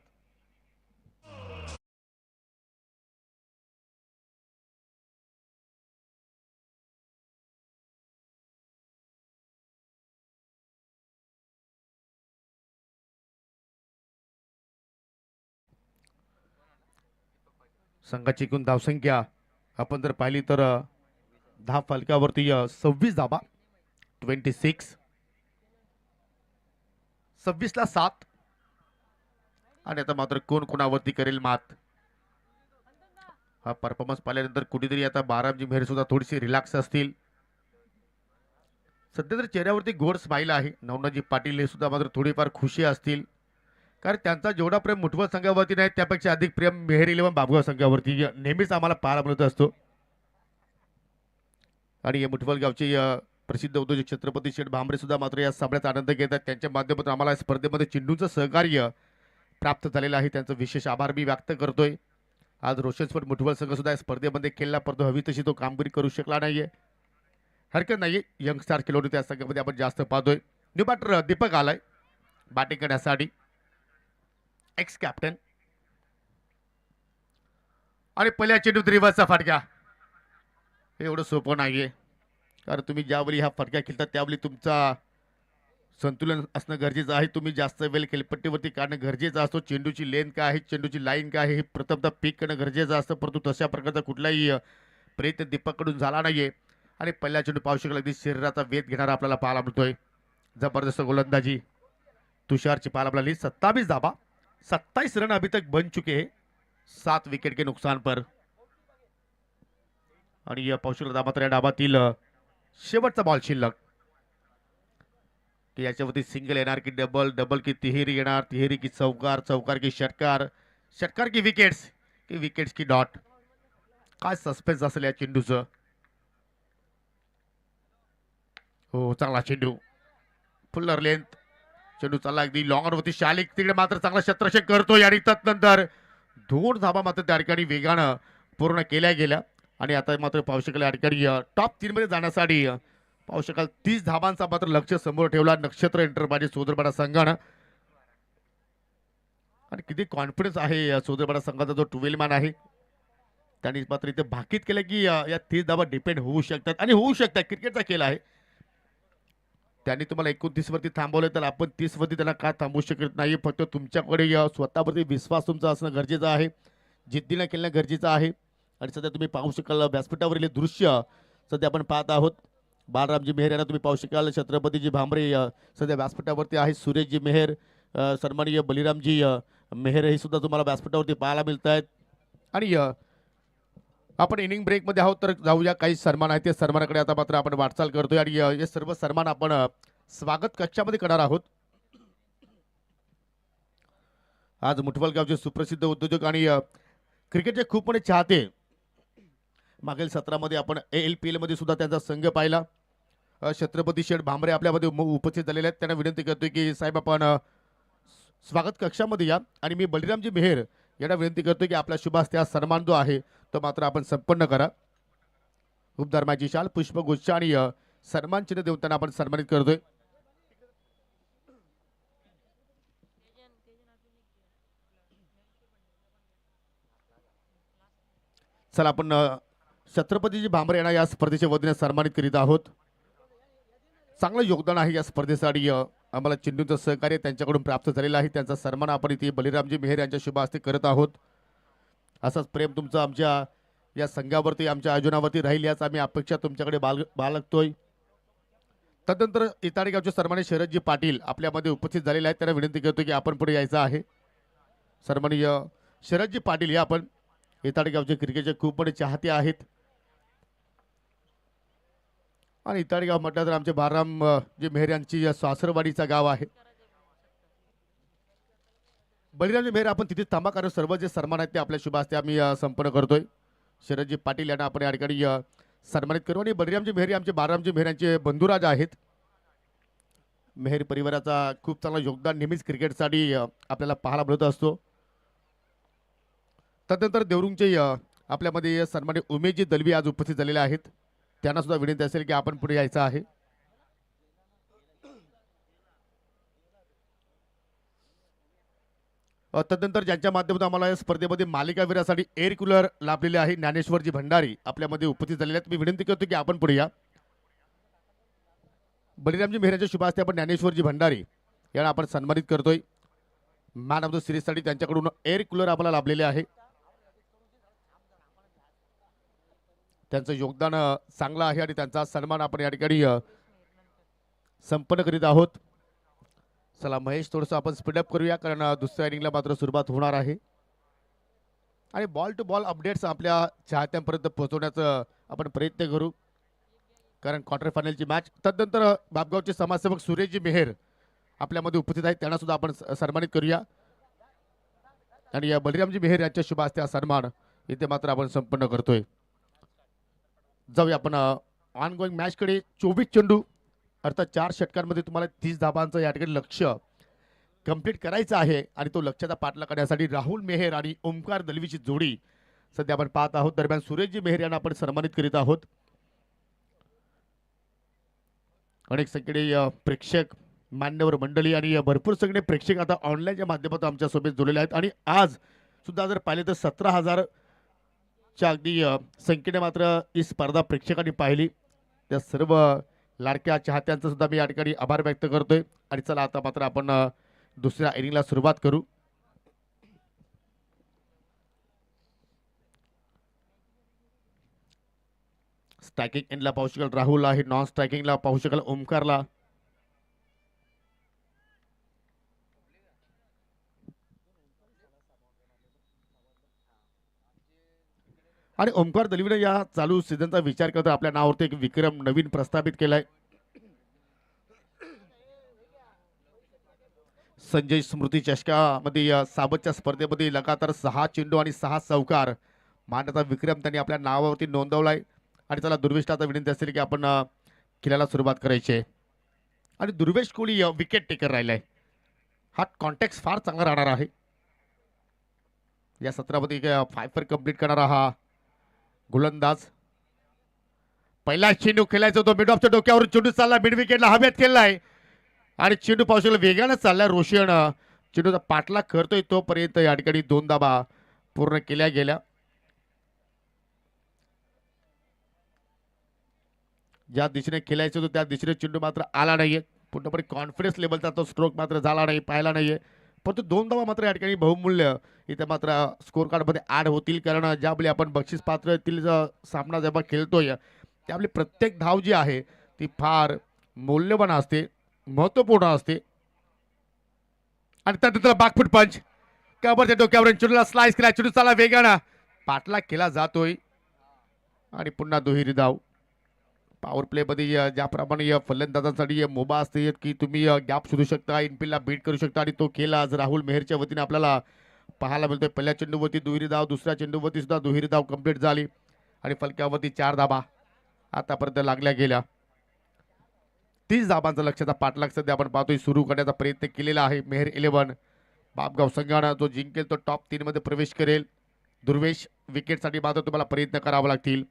संघाची एकूण धावसंख्या आपण जर पाहिली तर 10 फलकावरती 26 धाबा, 26 26 ला 7 आणि आता मात्र कोण कोणावरती करेल मात. हा परफॉर्मन्स पाहिल्यानंतर कुठेतरी आता बारामजी मेहर सुद्धा थोडीशी रिलॅक्स असतील. सध्या तर चेहऱ्यावरती गोड स्माईल आहे. नवनाथजी पाटील हे सुद्धा मात्र थोडीफार खुशी असतील, कारण त्यांचा जेवढा प्रेम मुठवळ संघावरती नाही त्यापेक्षा अधिक प्रेम मेहर इलेव्हन बाबगाव संघावरती नेहमीच आम्हाला पाहायला मिळत असतो. आणि या मुठवल गावचे प्रसिद्ध उद्योजक छत्रपती शेठ भांबरे सुद्धा मात्र या सामन्याचा आनंद घेतात. त्यांच्या माध्यमातून आम्हाला या स्पर्धेमध्ये चेंडूचं सहकार्य प्राप्त झालेलं आहे. त्यांचं विशेष आभार मी व्यक्त करतोय. आज रोशन स्पोर्ट मुठवल संघ सुद्धा या स्पर्धेमध्ये खेळला, परंतु हवी तशी तो कामगिरी करू शकला नाहीये. हरकत नाही, यंग स्टार खेळाडू त्या संघामध्ये आपण जास्त पाहतोय. न्यू बॅटर दीपक आलाय बॅटिंग करण्यासाठी, एक्स कॅप्टन. आणि पहिल्या चेंडूत रिव्हर्सचा फटका. एवढं सोपं नाहीये, कारण तुम्ही ज्यावेळी हा फटका खेळता त्यावेळी तुमचा संतुलन असणं गरजेचं आहे. तुम्ही जास्त वेळ खेळपट्टीवरती काढणं गरजेचं असतो. चेंडूची लेंथ काय आहे, चेंडूची लाईन काय आहे हे प्रथमतः पीक करणं गरजेचं असतं, परंतु तशा प्रकारचा कुठलाही प्रयत्न दीपककडून झाला नाहीये. आणि पहिल्या चेंडू पाहू शकेल अगदी शरीराचा वेध घेणारा आपल्याला पाहायला मिळतोय. जबरदस्त गोलंदाजी तुषारची पाहायला मिळाली. 27 धाबा, 27 रन अभी तक बन चुके हैं, 7 विकेट के नुकसान पर. आणि या पाहू शकेल मात्र या डाबातील शेवटचा बॉल शिल्लक, की याच्यावरती सिंगल येणार की डबल, डबल की तिहेरी येणार, तिहेरी की चौकार, चौकार की षटकार, षटकार की विकेट्स, की विकेट्स की डॉट. काय सस्पेन्स असेल या चेंडूचं. हो, चांगला चेंडू, फुल्लर लेंथ चेंडू चालला अगदी लॉंगर वरती. शालिक तिकडे मात्र चांगला शत्रक्षक करतोय आणि तत्नंतर 2 धाबा मात्र त्या ठिकाणी वेगानं पूर्ण केल्या गेल्या. आणि आता मात्र पाहू शकाल या ठिकाणी टॉप 3 मध्ये जाण्यासाठी पाहू शकाल 30 धाबांचा मात्र लक्ष समोर ठेवला नक्षत्र एंटरप्राइजेस सोदरपाडा संघानं. आणि किती कॉन्फिडन्स आहे सोदरपाडा संघाचा जो 12 मॅन आहे, त्यांनी मात्र इथे भाकीत केलं की या 30 धाबा डिपेंड होऊ शकतात आणि होऊ शकतात. क्रिकेटचा खेळ आहे. त्यांनी तुम्हाला 29 वरती थांबवलं तर आपण 30 वरती त्यांना का थांबवू शकत नाही. फक्त तुमच्याकडे स्वतःवरती विश्वास तुमचा असणं गरजेचं आहे, जिद्दीनं खेळणं गरजेचं आहे. आणि सध्या तुम्ही पाहू शकाल व्यासपीठावरील दृश्य सध्या आपण पाहत आहोत. बालरामजी मेहर यांना तुम्ही पाहू शकाल. छत्रपतीजी भांबरे सध्या व्यासपीठावरती आहे. सुरेशजी मेहर, सन्माननीय बलिरामजी मेहर हे सुद्धा तुम्हाला व्यासपीठावरती पाहायला मिळत आहेत. आणि आपण इनिंग ब्रेकमध्ये आहोत, तर जाऊया काही सन्मान आहेत त्या सन्मानाकडे आता मात्र आपण वाटचाल करतोय. आणि हे सर्व सन्मान आपण स्वागत कक्षामध्ये करणार आहोत. आज मुठवल गावचे सुप्रसिद्ध उद्योजक आणि क्रिकेटचे खूप मोठे चाहते, मागील सत्रामध्ये आपण ALPL मध्ये सुद्धा त्यांचा संघ पाहिला. छत्रपती शेठ भांबरे आपल्यामध्ये उपस्थित झालेले आहेत. त्यांना विनंती करतोय की साहेब आपण स्वागत कक्षामध्ये या. आणि मी बलिरामजी मेहर यांना विनंती करतोय की आपला शुभ हस्ते हा सन्मान जो आहे तो मात्र आपण संपन्न करा. उपधर्माची शाल, पुष्पगुच्छ आणि सन्मान चिन्ह देऊन त्यांना आपण सन्मानित करतोय. चला आपण छत्रपतीजी भांबरे यांना या स्पर्धेच्या वतीने सन्मानित करीत आहोत. चांगलं योगदान आहे या स्पर्धेसाठी. आम्हाला चेंडूचं सहकार्य त्यांच्याकडून प्राप्त झालेलं आहे. त्यांचा सन्मान आपण इथे बलिरामजी मेहर यांच्या शुभ हस्ते करत आहोत. असंच प्रेम तुमचं आमच्या या संघावरती, आमच्या आयोजनावरती राहील याच आम्ही अपेक्षा तुमच्याकडे बाळगतोय. तदनंतर इताडी गावचे सन्माननीय शरदजी पाटील आपल्यामध्ये उपस्थित झालेले आहेत. त्यांना विनंती करतो की आपण पुढे यायचं आहे. सन्माननीय शरदजी पाटील हे आपण इताडी गावचे क्रिकेटचे खूप मोठे चाहते आहेत. आणि इताडी गाव म्हटलं तर आमचे बालराम जी मेहर यांची सासरवाडीचा गाव आहे. बलिरामजी मेहर आपण तिथे थांबा, कारण सर्व जे सन्मान आहेत ते आपल्या शुभ हस्ते आम्ही संपन्न करतोय. शरदजी पाटील यांना आपण या ठिकाणी सन्मानित करू. आणि बलिरामजी मेहर आमचे बालरामजी मेहर यांचे बंधुराज आहेत. मेहर परिवाराचा खूप चांगला योगदान नेहमीच क्रिकेटसाठी आपल्याला पाहायला मिळत असतो. तदनंतर देवरुंगचे आपल्यामध्ये सन्मानित उमेशजी दलवी आज उपस्थित झालेले आहेत. त्यांना सुद्धा विनंती असेल की आपण पुढे यायचं आहे. तदनंतर ज्यांच्या माध्यमातून आम्हाला या स्पर्धेमध्ये मालिकावीरासाठी एअर कूलर लाभलेले आहे, ज्ञानेश्वरजी भंडारी आपल्यामध्ये उपस्थित झालेले आहेत. मी विनंती करतो की आपण पुढे या. बलिरामजी मेहरांच्या शुभ हस्ते आपण ज्ञानेश्वरजी भंडारी यांना आपण सन्मानित करतोय. मॅन ऑफ द सिरीजसाठी त्यांच्याकडून एअर कूलर आम्हाला लाभलेले आहे. त्यांचं योगदान चांगलं आहे आणि त्यांचा सन्मान आपण या ठिकाणी संपन्न करीत आहोत. चला महेश, थोडंसं आपण स्पीडअप करूया कारण दुसऱ्या इनिंगला मात्र सुरुवात होणार आहे आणि बॉल टू बॉल अपडेट्स आपल्या चाहत्यांपर्यंत पोहोचवण्याचा आपण प्रयत्न करू कारण क्वार्टर फायनलची मॅच. तदनंतर बापगावचे समाजसेवक सुरेशजी मेहर आपल्यामध्ये उपस्थित आहेत, त्यांना सुद्धा आपण सन्मानित करूया आणि या बलरामजी मेहर यांच्या शुभ हस्ते हा सन्मान इथे मात्र आपण संपन्न करतोय. जाऊया आपण ऑन गोईंग मॅचकडे. 24 चेंडू अर्थात 4 षटकांमध्ये तुम्हाला 30 धाबांचं या ठिकाणी लक्ष्य कंप्लीट करायचं आहे आणि तो लक्ष्याचा पाठलाग करण्यासाठी राहुल मेहर आणि ओमकार दलवीची जोडी सध्या आपण पाहत आहोत. दरम्यान सुरेशजी मेहर यांना आपण सन्मानित करीत आहोत. अनेक संख्येने प्रेक्षक मान्यवर मंडळी आणि भरपूर सगळे प्रेक्षक आता ऑनलाईनच्या माध्यमातून आमच्या सोबत जोडलेले आहेत आणि आज सुद्धा जर पाहिले तर 17,000च्या अगदी संख्येने मात्र ही स्पर्धा प्रेक्षकांनी पाहिली. त्या सर्व लाडक्या चाहत्यांचा सुद्धा मी या ठिकाणी आभार व्यक्त करतोय आणि चला आता मात्र आपण दुसऱ्या इनिंगला सुरुवात करू. स्ट्रायकिंग एंडला पाहू शकाल राहुल आहे, नॉन स्ट्रायकिंगला पाहू शकाल ओमकारला. आणि ओमकार दलवीने या चालू सीझनचा विचार करता आपल्या नावावरती एक विक्रम नवीन प्रस्थापित केलाय. संजय स्मृती चषकामध्ये साबतच्या स्पर्धेमध्ये लगातार 6 चेंडू आणि 6 चौकार मारण्याचा विक्रम त्यांनी आपल्या नावावरती नोंदवलाय. आणि त्याला दुर्वेशला विनंती असेल की आपण खेळायला सुरुवात करायची आहे आणि दुर्वेश कोहली विकेट टेकर राहिलाय. हा कॉन्टॅक्ट फार चांगला राहणार आहे. या सत्रामध्ये 5 कंप्लीट करणारा हा गोलंदाज. पहिला चेंडू खेळायचा होतो मिड ऑफच्या डोक्यावर, चेंडू चालला मिड विकेटला हवेत खेळलाय आणि चेंडू पाहू शकला वेगानं चाललाय. रोशन चेंडूचा पाठलाग करतोय तोपर्यंत या ठिकाणी 2 धाबा पूर्ण केल्या गेल्या. ज्या दिशेने खेळायचं होतं त्या दिशेने चेंडू मात्र आला नाहीये. पूर्णपणे कॉन्फिडन्स लेवलचा तो स्ट्रोक मात्र झाला नाही, पाहिला नाहीये. परंतु 2 धावा मात्र या ठिकाणी बहुमूल्य इथे मात्र स्कोर कार्डमध्ये ॲड होतील कारण ज्यावेळी आपण बक्षीस पात्रतील सामना जेव्हा खेळतोय त्यावेळी प्रत्येक धाव जी आहे ती फार मौल्यवान असते, महत्त्वपूर्ण असते. आणि त्यानंतर बॅकफूट पंच कबरच्या डोक्यावर चेंडूला स्लाइस केला, चेंडू चाला वेगानं पाठलाग केला जातोय आणि पुन्हा दुहेरी धाव. पॉवर प्लेमध्ये ज्याप्रमाणे फलंदाजांसाठी मुभा असते की तुम्ही गॅप शोधू शकता, इनफिल्डला बीट करू शकता आणि तो खेळ आज राहुल मेहरच्या वतीने आपल्याला पाहायला मिळतोय. पहिल्या चेंडूवरती दुहेरी धाव, दुसऱ्या चेंडूवरती सुद्धा दुहेरी धाव कंप्लीट झाली आणि फलक्यावरती 4 धाबा आतापर्यंत लागल्या गेल्या. 30 धाबांचा लक्ष्याचा पाठलाग सध्या आपण पाहतोय सुरू करण्याचा प्रयत्न केलेला आहे मेहर 11. बापगाव संघानं जो जिंकेल तो टॉप 3 मध्ये प्रवेश करेल. दुर्वेश विकेटसाठी मात्र तुम्हाला प्रयत्न करावे लागतील.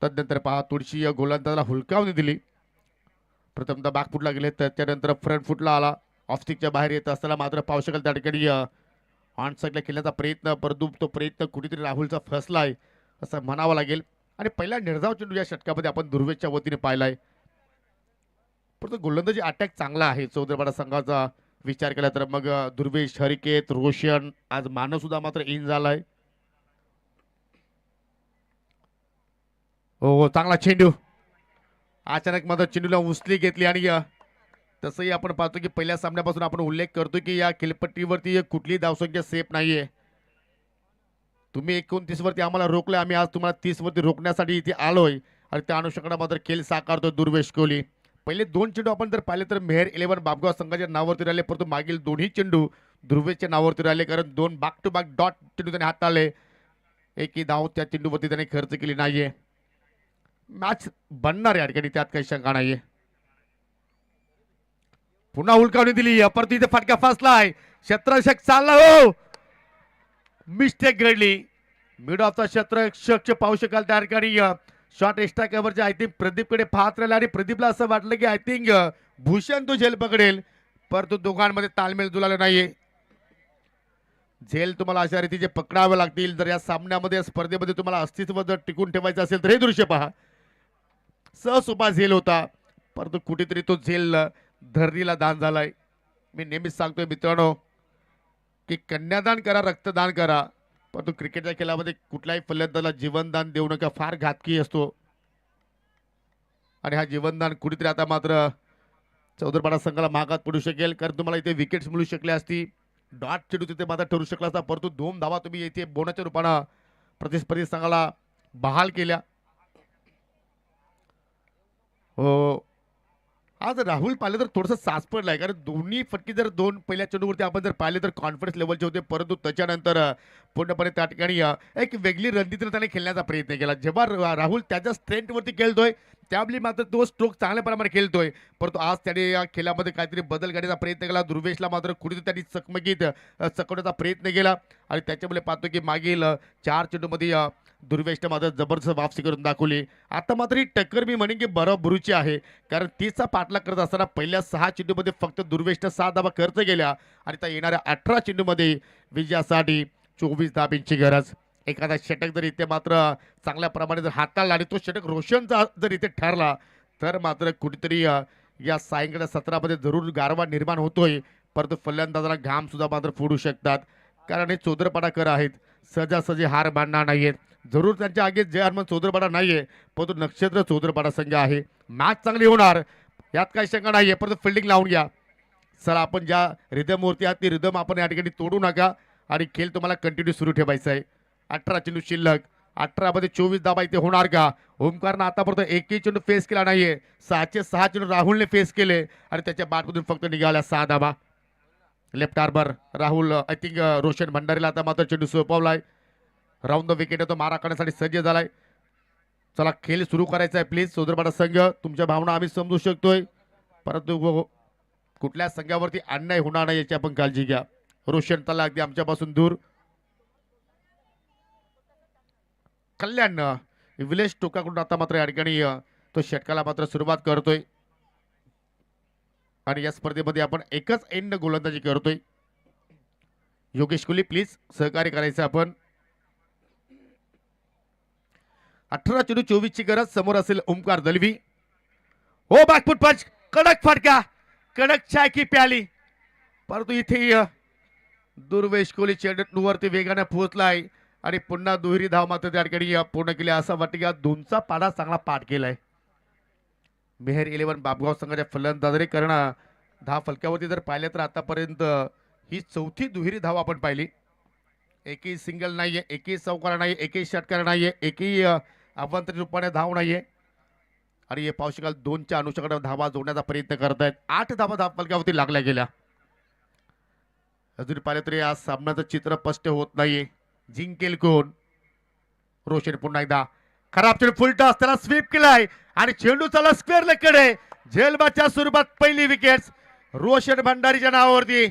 तदनंतर पहा तुळशी गोलंदाजाला हुलकावणी दिली. प्रथमतः बॅकफुटला गेले त्याच्यानंतर फ्रंट फुटला आला. ऑफस्टिकच्या बाहेर येत असताना मात्र पाहू शकाल त्या ठिकाणी ऑन साईडला खेळण्याचा प्रयत्न, परंतु तो प्रयत्न कुठेतरी राहुलचा फसलाय असं म्हणावं लागेल. आणि पहिला निर्धाव चेंडू या षटकामध्ये आपण दुर्वेशच्या वतीने पाहिलाय. परंतु गोलंदाजी अटॅक चांगला आहे चौधरपाडा संघाचा विचार केला तर. मग दुर्वेश, हरिकेत, रोशन, आज मानव सुद्धा मात्र इन झालाय. हो चांगला चेंडू, अचानक मात्र चेंडूला उचली घेतली आणि तसंही आपण पाहतो की पहिल्या सामन्यापासून आपण उल्लेख करतो की या खेळपट्टीवरती कुठलीही धावसंख्या सेफ नाहीये. तुम्ही 29 वरती आम्हाला रोखलंय, आम्ही आज तुम्हाला 30 वरती रोखण्यासाठी इथे आलोय आणि त्या अनुषंगाने मात्र खेळ साकारतो दुर्वेश कोहली. पहिले 2 चेंडू आपण जर पाहिले तर मेहर 11 बापगाव संघाच्या नावावरती राहिले, परंतु मागील दोन्ही चेंडू दुर्वेशच्या नावावरती राहिले कारण 2 बॅक टू बॅक डॉट चेंडू त्याने हाताळले. एकही धाव त्या चेंडूवरती त्याने खर्च केली नाहीये. मॅच बनणार या ठिकाणी, त्यात काही शंका नाहीये. पुन्हा हुलकावणी दिली, परंतु इथे फटका फसलाय. क्षेत्ररक्षक चालला, हो मिस्टेक घडली. मिड ऑफचा क्षेत्ररक्षक पाहू शकाल त्या ठिकाणी शॉट एक्स्ट्रा कव्हरचे आय थिंक प्रदीपकडे पाहत राहिला आणि प्रदीपला असं वाटलं की आय थिंक भूषण तो झेल पकडेल, परंतु दोघांमध्ये ताळमेळ जुळाला नाहीये. झेल तुम्हाला अशा रीतीचे पकडावे लागतील जर या सामन्यामध्ये, स्पर्धेमध्ये तुम्हाला अस्तित्व जर टिकून ठेवायचं असेल तर. हे दृश्य पहा, सहसोपा झेल होता परंतु कुठेतरी तो झेल धरणीला दान झालाय. मी नेहमीच सांगतोय मित्रांनो की कन्यादान करा, रक्तदान करा, परंतु क्रिकेटच्या खेळामध्ये कुठल्याही फलंदाजाला जीवनदान देऊ नका, फार घातकी असतो. आणि हा जीवनदान कुठेतरी आता मात्र चौदरपाडा संघाला मागात पडू शकेल, कारण तुम्हाला इथे विकेट्स मिळू शकल्या असती. डॉट चेंडू तिथे मात्र ठरू शकला असता, परंतु 2 धावा तुम्ही इथे बोनसच्या रूपानं प्रतिस्पर्धी संघाला बहाल केल्या. हो, आज राहुल पाहिले तर थोडंसं सास पडलाय, कारण दोन्ही फटके जर दोन पहिल्या चेंडूवरती आपण जर पाहिले तर कॉन्फिडन्स लेवलचे होते, परंतु त्याच्यानंतर पूर्णपणे त्या ठिकाणी एक वेगळी रणनीतीने त्याने खेळण्याचा प्रयत्न केला. जेव्हा राहुल त्याच्या स्ट्रेंथवरती खेळतोय त्यावेळी मात्र तो स्ट्रोक चांगल्या प्रमाणे खेळतोय, परंतु आज त्याने या खेळामध्ये काहीतरी बदल करण्याचा प्रयत्न केला. दुर्वेशला मात्र कुठेतरी त्यांनी चकमकीत चकवण्याचा प्रयत्न केला आणि त्याच्यामुळे पाहतो की मागील 4 चेंडूमध्ये दुर्वेशने मात्र जबरदस्त वापसी करून दाखवली. आता मात्र ही टक्कर मी म्हणेन की बरोबरीची आहे, कारण 30चा पाठलाग करत असताना पहिल्या 6 चेंडूमध्ये फक्त दुर्वेशने 7 धावा खर्च केल्या आणि त्या येणाऱ्या 18 चेंडूमध्ये विजयासाठी 24 धाब्यांची गरज. एखादा षटक जर इथे मात्र चांगल्या प्रमाणे जर हाताळला आणि तो षटक रोशनचा जर इथे ठरला तर मात्र कुठेतरी या सायंकाळच्या सत्रामध्ये जरूर गारवा निर्माण होतोय, परंतु फलंदाजाला घाम सुद्धा मात्र फोडू शकतात, कारण हे चोदरपाडाकर आहेत, सहजासहजी हार मानणार नाहीयेत. जरूर त्यांच्या आगे जय हनुमान चौदरपाडा नाहीये, परंतु नक्षत्र चौदरपाडा संघ आहे. मॅच चांगली होणार यात काही शंका नाहीये, परंतु फिल्डिंग लावून घ्या. चला, आपण ज्या रिदमवरती आहात ती रिदम आपण या ठिकाणी तोडू नका आणि खेळ तुम्हाला कंटिन्यू सुरू ठेवायचा आहे. 18 चेंडू शिल्लक, 18 मध्ये 24 धाबा इथे होणार का? ओमकारनं आतापर्यंत एकही चेंडू फेस केला नाहीये. 6चे 6 चेंडू राहुलने फेस केले आणि त्याच्या बॅटमधून फक्त निघाल्या 6 धाबा. Left armer Rahul I think Roshan भंडारीला आता मात्र चेंडू सोपवलाय. राऊंड द विकेट तो मारा करण्यासाठी सज्ज झालाय. चला, खेळ सुरू करायचा आहे प्लीज. चौदरपाडा संघ, तुमच्या भावना आम्ही समजू शकतोय, परंतु कुठल्या संघावरती अन्याय होणार नाही याची आपण काळजी घ्या. रोशन तला अगदी आमच्यापासून दूर. कल्याण विलेश टोकाकडून आता मात्र या ठिकाणी तो षटकाला मात्र सुरुवात करतोय आणि या स्पर्धेमध्ये आपण एकच एंड गोलंदाजी करतोय. योगेश कोहली प्लीज सहकार्य करायचं आपण. 18 चेंडू 24 ची गरज. समोर असेल ओमकार दलवी. हो, बॅकफुट पंच, कडक फटका, कडक चाय की प्याली, परंतु इथे दुर्वेश कोहली चेंडूवरती वेगाने पोहोचलाय आणि पुन्हा दुहेरी धाव मात्र त्या ठिकाणी पूर्ण केली. असं वाटतं की 2चा पाडा चांगला पाठ केलाय मेहर 11 बाबगाव संघाच्या फलंदाजाने, कारण धाव फलकावरती जर पाहिलं तर आतापर्यंत ही 4थी दुहेरी धाव आपण पाहिली. एकही सिंगल नाहीये, एकही चौकार नाहीये, एकही षटकार नाहीये, एकही अभ्यंतरी रूपाने धाव नाहीये आणि हे पाहू शकाल 2च्या अनुषंगाने धावा जोडण्याचा प्रयत्न करतायत. 8 धावा धाव फलकावरती लागल्या गेल्या. अजून पाहिलं तरी या सामन्याचं चित्र स्पष्ट होत नाहीये. जिंकेल कोण? रोशन पुन्हा एकदा खराब चेंडू, फुल टॉस, त्याला स्वीप केलाय आणि चेंडू चालला स्क्वेअर लेगकडे. झेलबादच्या स्वरूपात पहिली विकेट रोशन भंडारीच्या नावावरती.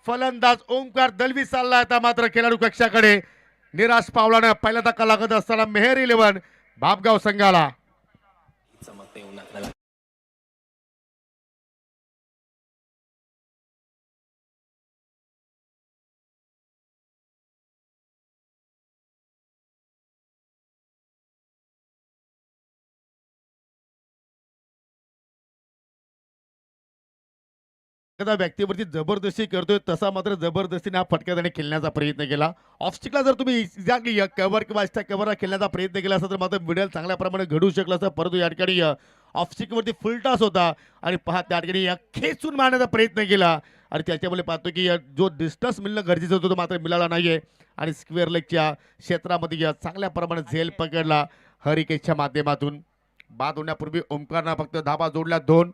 फलंदाज ओमकार दलवी चालला आता मात्र खेळाडू कक्षाकडे. निराश पावलानं पहिला धक्का लागत असताना मेहर 11 बापगाव संघाला. एखादा व्यक्तीवरती जबरदस्ती करतोय तसा मात्र जबरदस्तीने हा फटका त्याने खेळण्याचा प्रयत्न केला. ऑफस्टिकला जर तुम्ही एक्झॅक्टली कव्हर किंवा एक्स्ट्रा कव्हरला खेळण्याचा प्रयत्न केला असता तर मात्र मिडल चांगल्या प्रमाणे घडू शकलं असतं, परंतु या ठिकाणी ऑफस्टिकवरती फुल टॉस होता आणि पहा त्या ठिकाणी खेचून मारण्याचा प्रयत्न केला आणि त्याच्यामुळे पाहतो की जो डिस्टन्स मिळणं गरजेचं होतं तो मात्र मिळाला नाहीये आणि स्क्वेअर लेगच्या क्षेत्रामध्ये चांगल्या प्रमाणे झेल पकडला हरिकेशच्या माध्यमातून. बाद होण्यापूर्वी ओमकारनं फक्त धाबा जोडल्या 2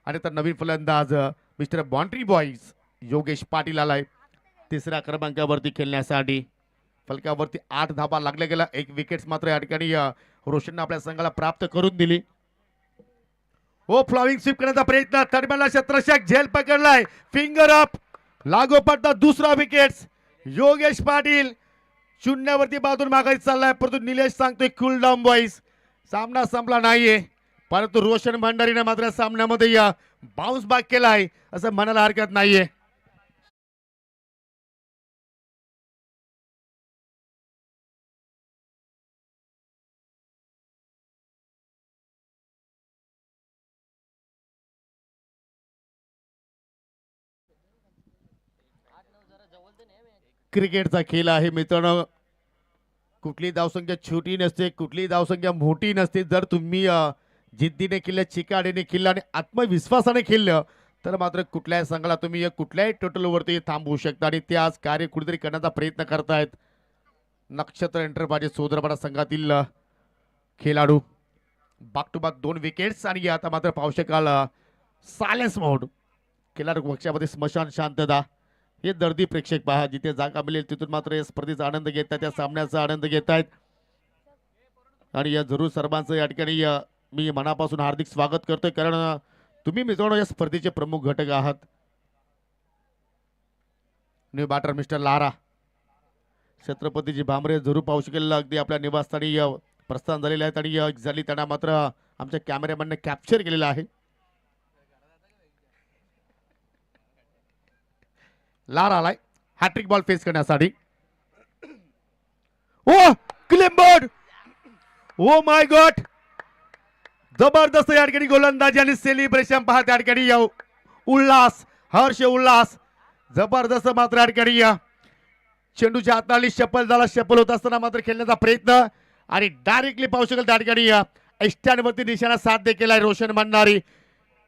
आणि तर नवीन फलंदाज mister boundary boys Yogesh Patil आलाय 3ऱ्या क्रमांकावरती खेळण्यासाठी. फलकावरती 8 धाबा लागल्या गेला. 1 विकेट मात्र या ठिकाणी रोशनने आपल्या संघाला प्राप्त करून दिली. हो, फ्लॉविंग स्वीप करण्याचा प्रयत्न, थर्डमॅनला शत्रशक झेल पकडलाय, फिंगर अप, लागोपाठ 2रा विकेट. योगेश पाटील 0वरती बाजून मागायला चाललाय, परंतु निलेश सांगतोय कूल डाऊन बॉईज, सामना संपला नाहीये. परंतु रोशन भंडारीने मात्र सामन्यामध्ये बाउन्स बॅक केलाय असं म्हणायला हरकत नाहीये. क्रिकेटचा खेळ आहे मित्रांनो. कुठली धावसंख्या छोटी नसते, कुठली धावसंख्या मोठी नसते. जर तुम्ही जिद्दीने खेळलं, चिकाडीने खेळलं आणि आत्मविश्वासाने खेळलं तर मात्र कुठल्याही संघाला तुम्ही कुठल्याही टोटलवरती थांबवू शकता आणि ते आज कार्य कुठेतरी करण्याचा प्रयत्न करतायत नक्षत्र एंटरप्राइजेस सोदरपाडा संघातील खेळाडू. बॅक टू बॅक 2 विकेट्स आणि आता मात्र पाहू शकाल सायलेन्स मोड. खेळाडू पक्षामध्ये स्मशान शांतता. हे दर्दी प्रेक्षक पहा जिथे जागा मिळेल तिथून मात्र या स्पर्धेचा आनंद घेत आहेत, त्या सामन्याचा आनंद घेत आहेत. आणि या जरूर सर्वांचं या ठिकाणी मी मनापासून हार्दिक स्वागत करतोय कारण तुम्ही मित्रांनो या स्पर्धेचे प्रमुख घटक आहात. New batter mister Lara Chhatrapatiji Bhamre जरूर पाहू शकेल अगदी आपल्या निवासस्थानी प्रस्थान झालेले आहेत आणि एक्झॅक्टली त्यांना मात्र आमच्या कॅमेरामॅनने कॅप्चर केलेलं आहे. लारा आलाय हॅट्रिक बॉल फेस करण्यासाठी. ओ क्लिमबर्ड, ओ माय गॉड, जबरदस्त या ठिकाणी गोलंदाजी आणि सेलिब्रेशन पहा त्या ठिकाणी उल्हास, हर्ष उल्हास जबरदस्त मात्र या ठिकाणी चेंडूच्या हाताली शपल झाला. शपल होत असताना मात्र खेळण्याचा प्रयत्न आणि डायरेक्टली पाहू शकेल त्या ठिकाणी स्टँडवरती निशाणा साध्य केलाय रोशन भंडारी.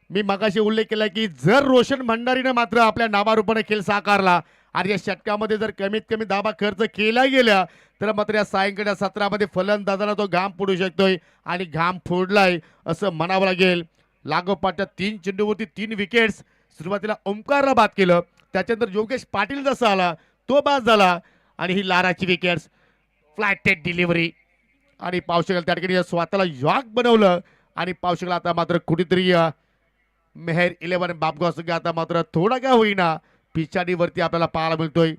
मी मगाशी उल्लेख केला की जर रोशन भंडारीने मात्र आपल्या नावारूपाने खेळ साकारला आणि या षटकामध्ये जर कमीत कमी धाबा खर्च केला गेला तर मात्र या सायंकाळच्या सत्रामध्ये फलंदाजांना तो घाम फोडू शकतोय आणि घाम फोडलाय असं म्हणावं लागेल. लागोपाठच्या 3 चेंडूवरती 3 विकेट्स. सुरुवातीला ओमकारला बाद केलं, त्याच्यानंतर योगेश पाटील जसा आला तो बाद झाला आणि ही लाराची विकेट्स. फ्लॅटेड डिलिव्हरी आणि पाहू शकेल त्या ठिकाणी स्वतःला यॉक बनवलं आणि पाहू शकेल आता मात्र कुठेतरी मेहर 11 बापगाव संघ आता मात्र थोडा का होईना पिछाडीवरती आपल्याला पाहायला मिळतोय.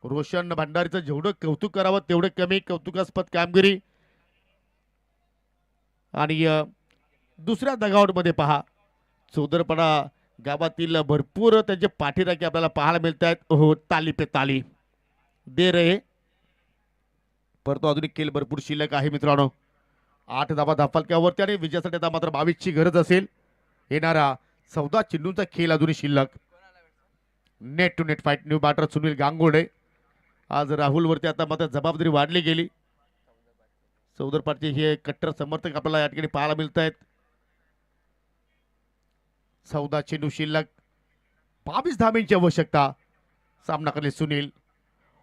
रोशन भंडारीचं जेवढं कौतुक करावं तेवढं कमी कौतुकास्पद कामगिरी. आणि दुसऱ्या दगावटमध्ये पहा चौदरपडा गावातील भरपूर त्यांचे पाठीराखे आपल्याला पाहायला मिळत आहेत. हो ताली पे ताली दे रे. परंतु अजून खेळ भरपूर शिल्लक आहे मित्रांनो. 8 धावा धाफलक्यावरती आणि विजयासाठी आता मात्र 22 ची गरज असेल. येणारा 14 चेंडूंचा खेळ अजूनही शिल्लक. Net to net fight. New batter Sunil Gangurde. आज राहुलवरती आता मात्र जबाबदारी वाढली गेली. चौदरपाटचे हे कट्टर समर्थक आपल्याला या ठिकाणी पाहायला मिळत आहेत. 14 चेंडू शिल्लक, 22 धाब्यांची आवश्यकता. सामना करले सुनील.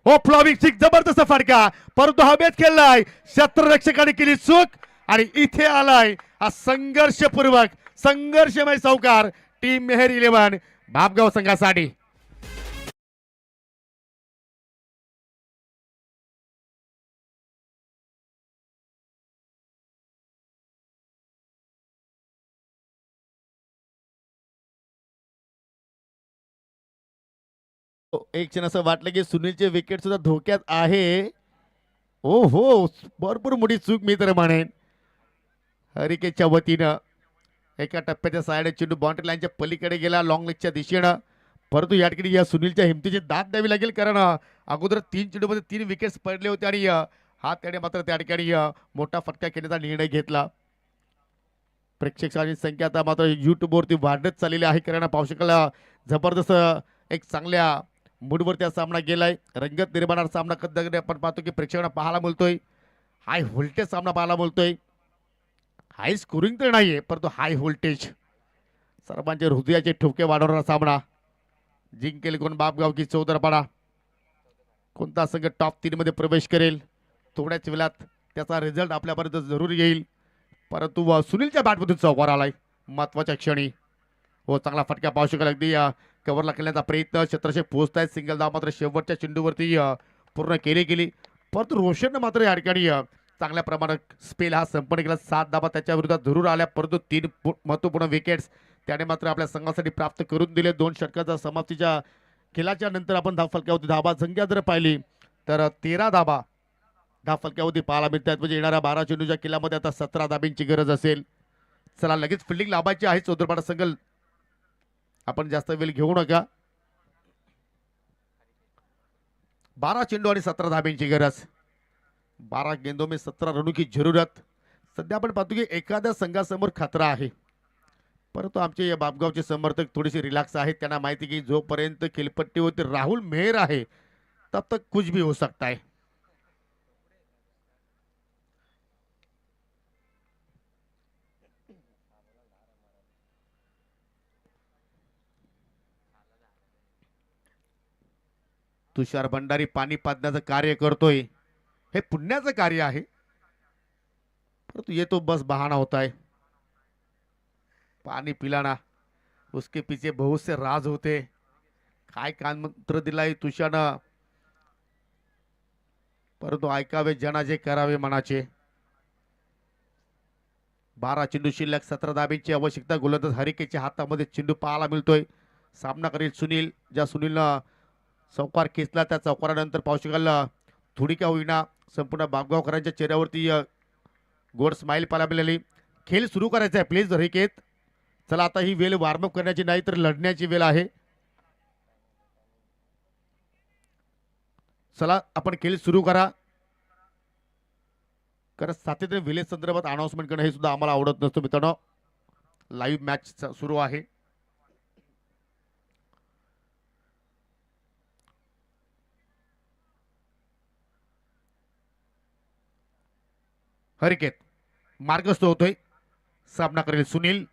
हो फ्लॉविंग सिक्स, जबरदस्त फटका परंतु हवेत खेळलाय. क्षेत्ररक्षकाने केली चूक आणि इथे आलाय हा संघर्षपूर्वक संघर्षमय चौकार टीम मेहर 11 बापगाव संघासाठी. एक क्षण असं वाटलं की सुनीलचे विकेट सुद्धा धोक्यात आहे. ओ हो भरपूर मोठी चूक मी तर म्हणेन हरिकेच्या वतीनं. एका टप्प्याच्या साइड चेंडू बाउंड्री लाईनच्या पलीकडे गेला लॉंग लेगच्या दिशेनं. परंतु या ठिकाणी या सुनीलच्या हिमतीची दाद द्यावी लागेल कारण अगोदर 3 चेंडूमध्ये 3 विकेट्स पडले होते आणि हा त्याने मात्र त्या ठिकाणी मोठा फटका खेळण्याचा निर्णय घेतला. प्रेक्षकांची संख्या आता मात्र युट्यूबवरती वाढत चाललेली आहे कारण पावसाळ्याला जबरदस्त एक चांगल्या मूडवरती हा सामना गेलाय. रंगत निर्माण सामना कधी आपण पाहतो की प्रेक्षकांना पाहायला मिळतोय. हाय व्होल्टेज सामना पाहायला मिळतोय. हाय स्कोरिंग तर नाहीये परंतु हाय व्होल्टेज. सर्वांचे हृदयाचे ठोके वाढवणारा सामना. जिंकेल कोण बापगाव की चौदरपाडा. कोणता संघ टॉप 3 मध्ये प्रवेश करेल थोड्याच वेळात त्याचा रिझल्ट आपल्यापर्यंत जरूर येईल. परंतु सुनीलच्या बॅटमधून चौकार आलाय महत्वाच्या क्षणी. हो चांगला फटका पाहू शकेल अगदी कव्हरला खेळण्याचा प्रयत्न. क्षेत्रक्षक पोहोचतायत. सिंगल धाव मात्र शेवटच्या चेंडूवरती पूर्ण केली गेली. परंतु रोशननं मात्र या ठिकाणी चांगल्या प्रमाणात स्पेल हा संपन्न केला. 7 धावा त्याच्या विरोधात जरूर आल्या परंतु 3 महत्वपूर्ण विकेट्स त्याने मात्र आपल्या संघासाठी प्राप्त करून दिले. 2 षटकाचा समाप्तीच्या खेळाच्या नंतर आपण धावफलक्यावरती धावा संख्या जर पाहिली तर 13 धावा धावफलक्यावरती पाहायला मिळतात. म्हणजे येणाऱ्या 12 चेंडूच्या खेळामध्ये आता 17 धाब्यांची गरज असेल. चला लगेच फिल्डिंग लावायची आहे चौदरपाडा संघ. आपण जास्त वेळ घेऊ नका. 12 चेंडू आणि 17 धाब्यांची गरज. 12 गेंदों में 17 रनों की जरूरत. सध्या आपण पाहतो की एखाद्या संघासमोर खतरा आहे परंतु आमचे या बापगावचे समर्थक थोडेसे रिलॅक्स आहेत. त्यांना माहिती की जोपर्यंत खेळपट्टीवरती राहुल मेहर आहे तब तक कुछ भी हो सकता है. तुषार भंडारी पाणी पाजण्याचं कार्य करतोय, हे पुण्याचं कार्य आहे, परंतु ये तो बस बहाना होता है. पानी पिलाना, उसके पीछे बहुत से राज होते. काय कान मंत्र दिलाय तुषारनं, परंतु ऐकावे जनाचे करावे मनाचे. 12 चेंडू शिल्लक, 17 धाब्यांची आवश्यकता. गोलंदाज हरिकेच्या हातामध्ये चेंडू पाहायला मिळतोय. सामना करेल सुनील. ज्या सुनीलनं चौकार खेचला त्या चौकारानंतर पाहू शकाल थोडी का होईना संपूर्ण बापगावकरांच्या चेहऱ्यावरती गोड स्माइल पाहायला मिळाली. खेळ सुरू करायचा आहे प्लीज हरिकेत. चला आता ही वेळ वॉर्मअप करण्याची नाही तर लढण्याची वेळ आहे. चला आपण खेळ सुरू करा. कारण सातत्याने विलेज संदर्भात अनाउन्समेंट करणं हे सुद्धा आम्हाला आवडत नसतं मित्रांनो. लाईव्ह मॅच सुरू आहे. हरिकेत मार्गस्थ होतोय. सामना करेल सुनील.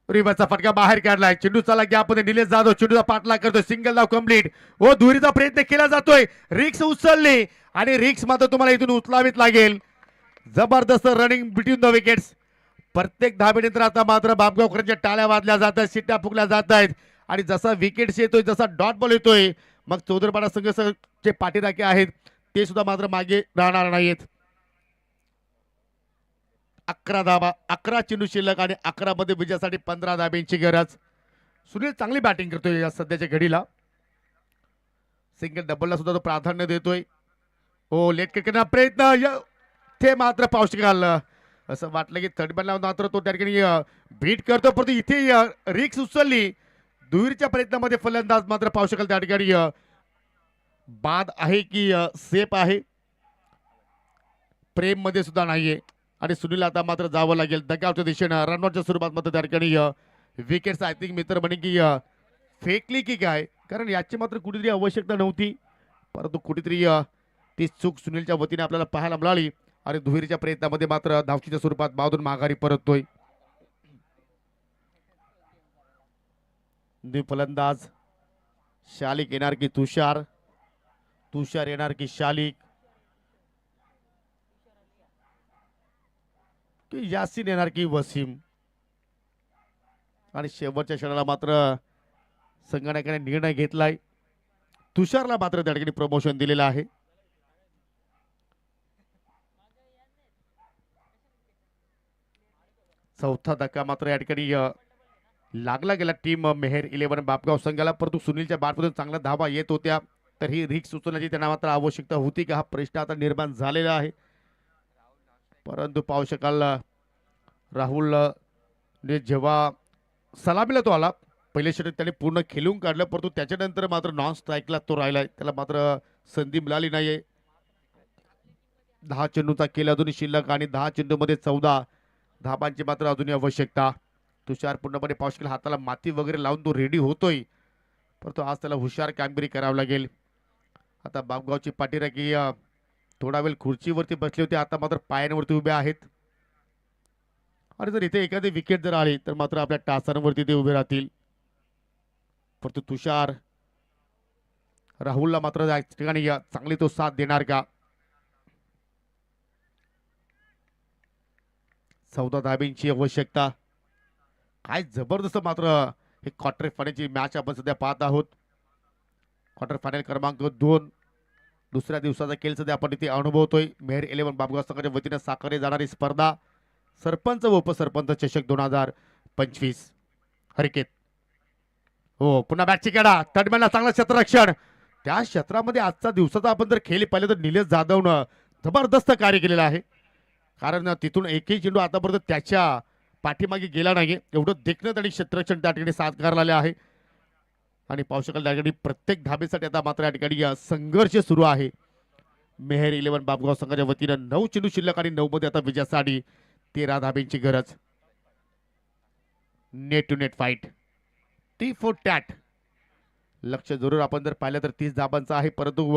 रिबाचा फटका बाहेर काढलाय. चेंडू चाला गॅपमध्ये निलेश जाधव चेंडूचा पाठलाग करतोय. सिंगल धाव कंप्लीट. ओ दुहेरीचा प्रयत्न केला जातोय. रिक्स उचलली आणि रिक्स मात्र तुम्हाला इथून उचलावीच लागेल. जबरदस्त रनिंग बिटवीन द विकेट्स. प्रत्येक धाबेनंतर आता मात्र बापगावकरांच्या टाळ्या वाजल्या जात आहेत, शिट्ट्या फुकल्या जात आहेत आणि जसा विकेट्स येतोय जसा डॉट बॉल येतोय मग चौदरपाडा संघाचे पाठीराखे आहेत ते सुद्धा मात्र मागे राहणार नाहीत. 11 धाबा, 11 चेंडू शिल्लक आणि 11 मध्ये विजयासाठी 15 धाब्यांची गरज. सुनील चांगली बॅटिंग करतोय या सध्याच्या घडीला. सिंगल डबलला सुद्धा तो प्राधान्य देतोय. हो लेट करण्याचा प्रयत्न ते मात्र पाऊस घाललं. असं वाटलं की थर्ड बॅनला मात्र तो त्या ठिकाणी बीट करतो परंतु इथे रिक्स उचलली. दुहेरीच्या प्रयत्नामध्ये फलंदाज मात्र पाहू शकाल त्या ठिकाणी बाद आहे की सेफ आहे प्रेम मध्ये सुद्धा नाहीये आणि सुनील आता मात्र जावं लागेल दगावच्या दिशेनं. रनआउटच्या स्वरूपात मात्र त्या ठिकाणी विकेट्स आय थिंक मित्र म्हणे की फेकली की काय, कारण याची मात्र कुठेतरी आवश्यकता नव्हती परंतु कुठेतरी ती चूक सुनीलच्या वतीने आपल्याला पाहायला मिळाली आणि दुहेरीच्या प्रयत्नामध्ये मात्र धावचीच्या स्वरूपात बावधून माघारी परततोय. फलंदाज शालिक येणार की तुषार, तुषार येणार की शालिक की यासीन येणार की वसीम. आणि शेवटच्या क्षणाला मात्र संगणकाने निर्णय घेतलाय. तुषारला मात्र त्या ठिकाणी प्रमोशन दिलेलं आहे. चौथा धक्का मात्र या ठिकाणी लागला गेला टीम मेहर 11 बापगाव संघाला, परंतु सुनीलच्या बॅटमधून चांगल्या धावा येत होत्या तर ही रिक्स उचलण्याची त्यांना मात्र आवश्यकता होती का हा प्रश्न आता निर्माण झालेला आहे. परंतु पाहू शकाल राहुल जेव्हा सलामीला तो आला पहिले षटक त्याने पूर्ण खेळून काढलं परंतु त्याच्यानंतर मात्र नॉन स्ट्राईकला तो राहिलाय, त्याला मात्र संधी मिळाली नाहीये. 10 चेंडूचा खेळ अजूनही शिल्लक आणि 10 चेंडूमध्ये 14 धाबांची मात्र अजूनही आवश्यकता. तुषार पूर्णपणे पाऊस केला, हाताला माती वगैरे लावून तो रेडी होतोय परंतु आज त्याला हुशार कामगिरी करावी लागेल. आता बापगावची पाठीराखी थोडा वेळ खुर्चीवरती बसले होते, आता मात्र पायांवरती उभे आहेत आणि जर इथे एखादी विकेट जर आली तर मात्र आपल्या टाचांवरती ते उभे राहतील. परंतु तुषार राहुलला मात्र या ठिकाणी चांगली तो साथ देणार का. 14 धाब्यांची आवश्यकता. काय जबरदस्त मात्र हे क्वार्टर फायनलची मॅच आपण सध्या पाहत आहोत. क्वार्टर फायनल क्रमांक 2 दुसऱ्या दिवसाचा खेळ सध्या आपण इथे अनुभवतोय. मेहर 11 बापगाव संघाच्या वतीने साकारली जाणारी स्पर्धा सरपंच व उपसरपंच चषक 2025. हरिकेत हो पुन्हा बॅटची केडा. तडमॅनला चांगला क्षेत्ररक्षण. त्या क्षेत्रामध्ये आजचा दिवसाचा आपण जर खेळ पाहिले तर निलेश जाधवनं जबरदस्त कार्य केलेलं आहे, कारण तिथून एकही चेंडू आतापर्यंत त्याच्या पाठीमागे गेला नाही. एवढं देखणं आणि क्षेत्ररक्षण त्या ठिकाणी साकारलेले आहे आणि पाहू शकाल त्या ठिकाणी प्रत्येक धाबेसाठी आता मात्र या ठिकाणी संघर्ष सुरू आहे. मेहर 11 बापगाव संघाच्या वतीनं 9 चेंडू शिल्लक आणि 9 मध्ये आता विजयासाठी 13 धाब्यांची गरज. Net to net fight tit for tat. लक्ष जरूर आपण जर पाहिलं तर 30 धाबांचा आहे परंतु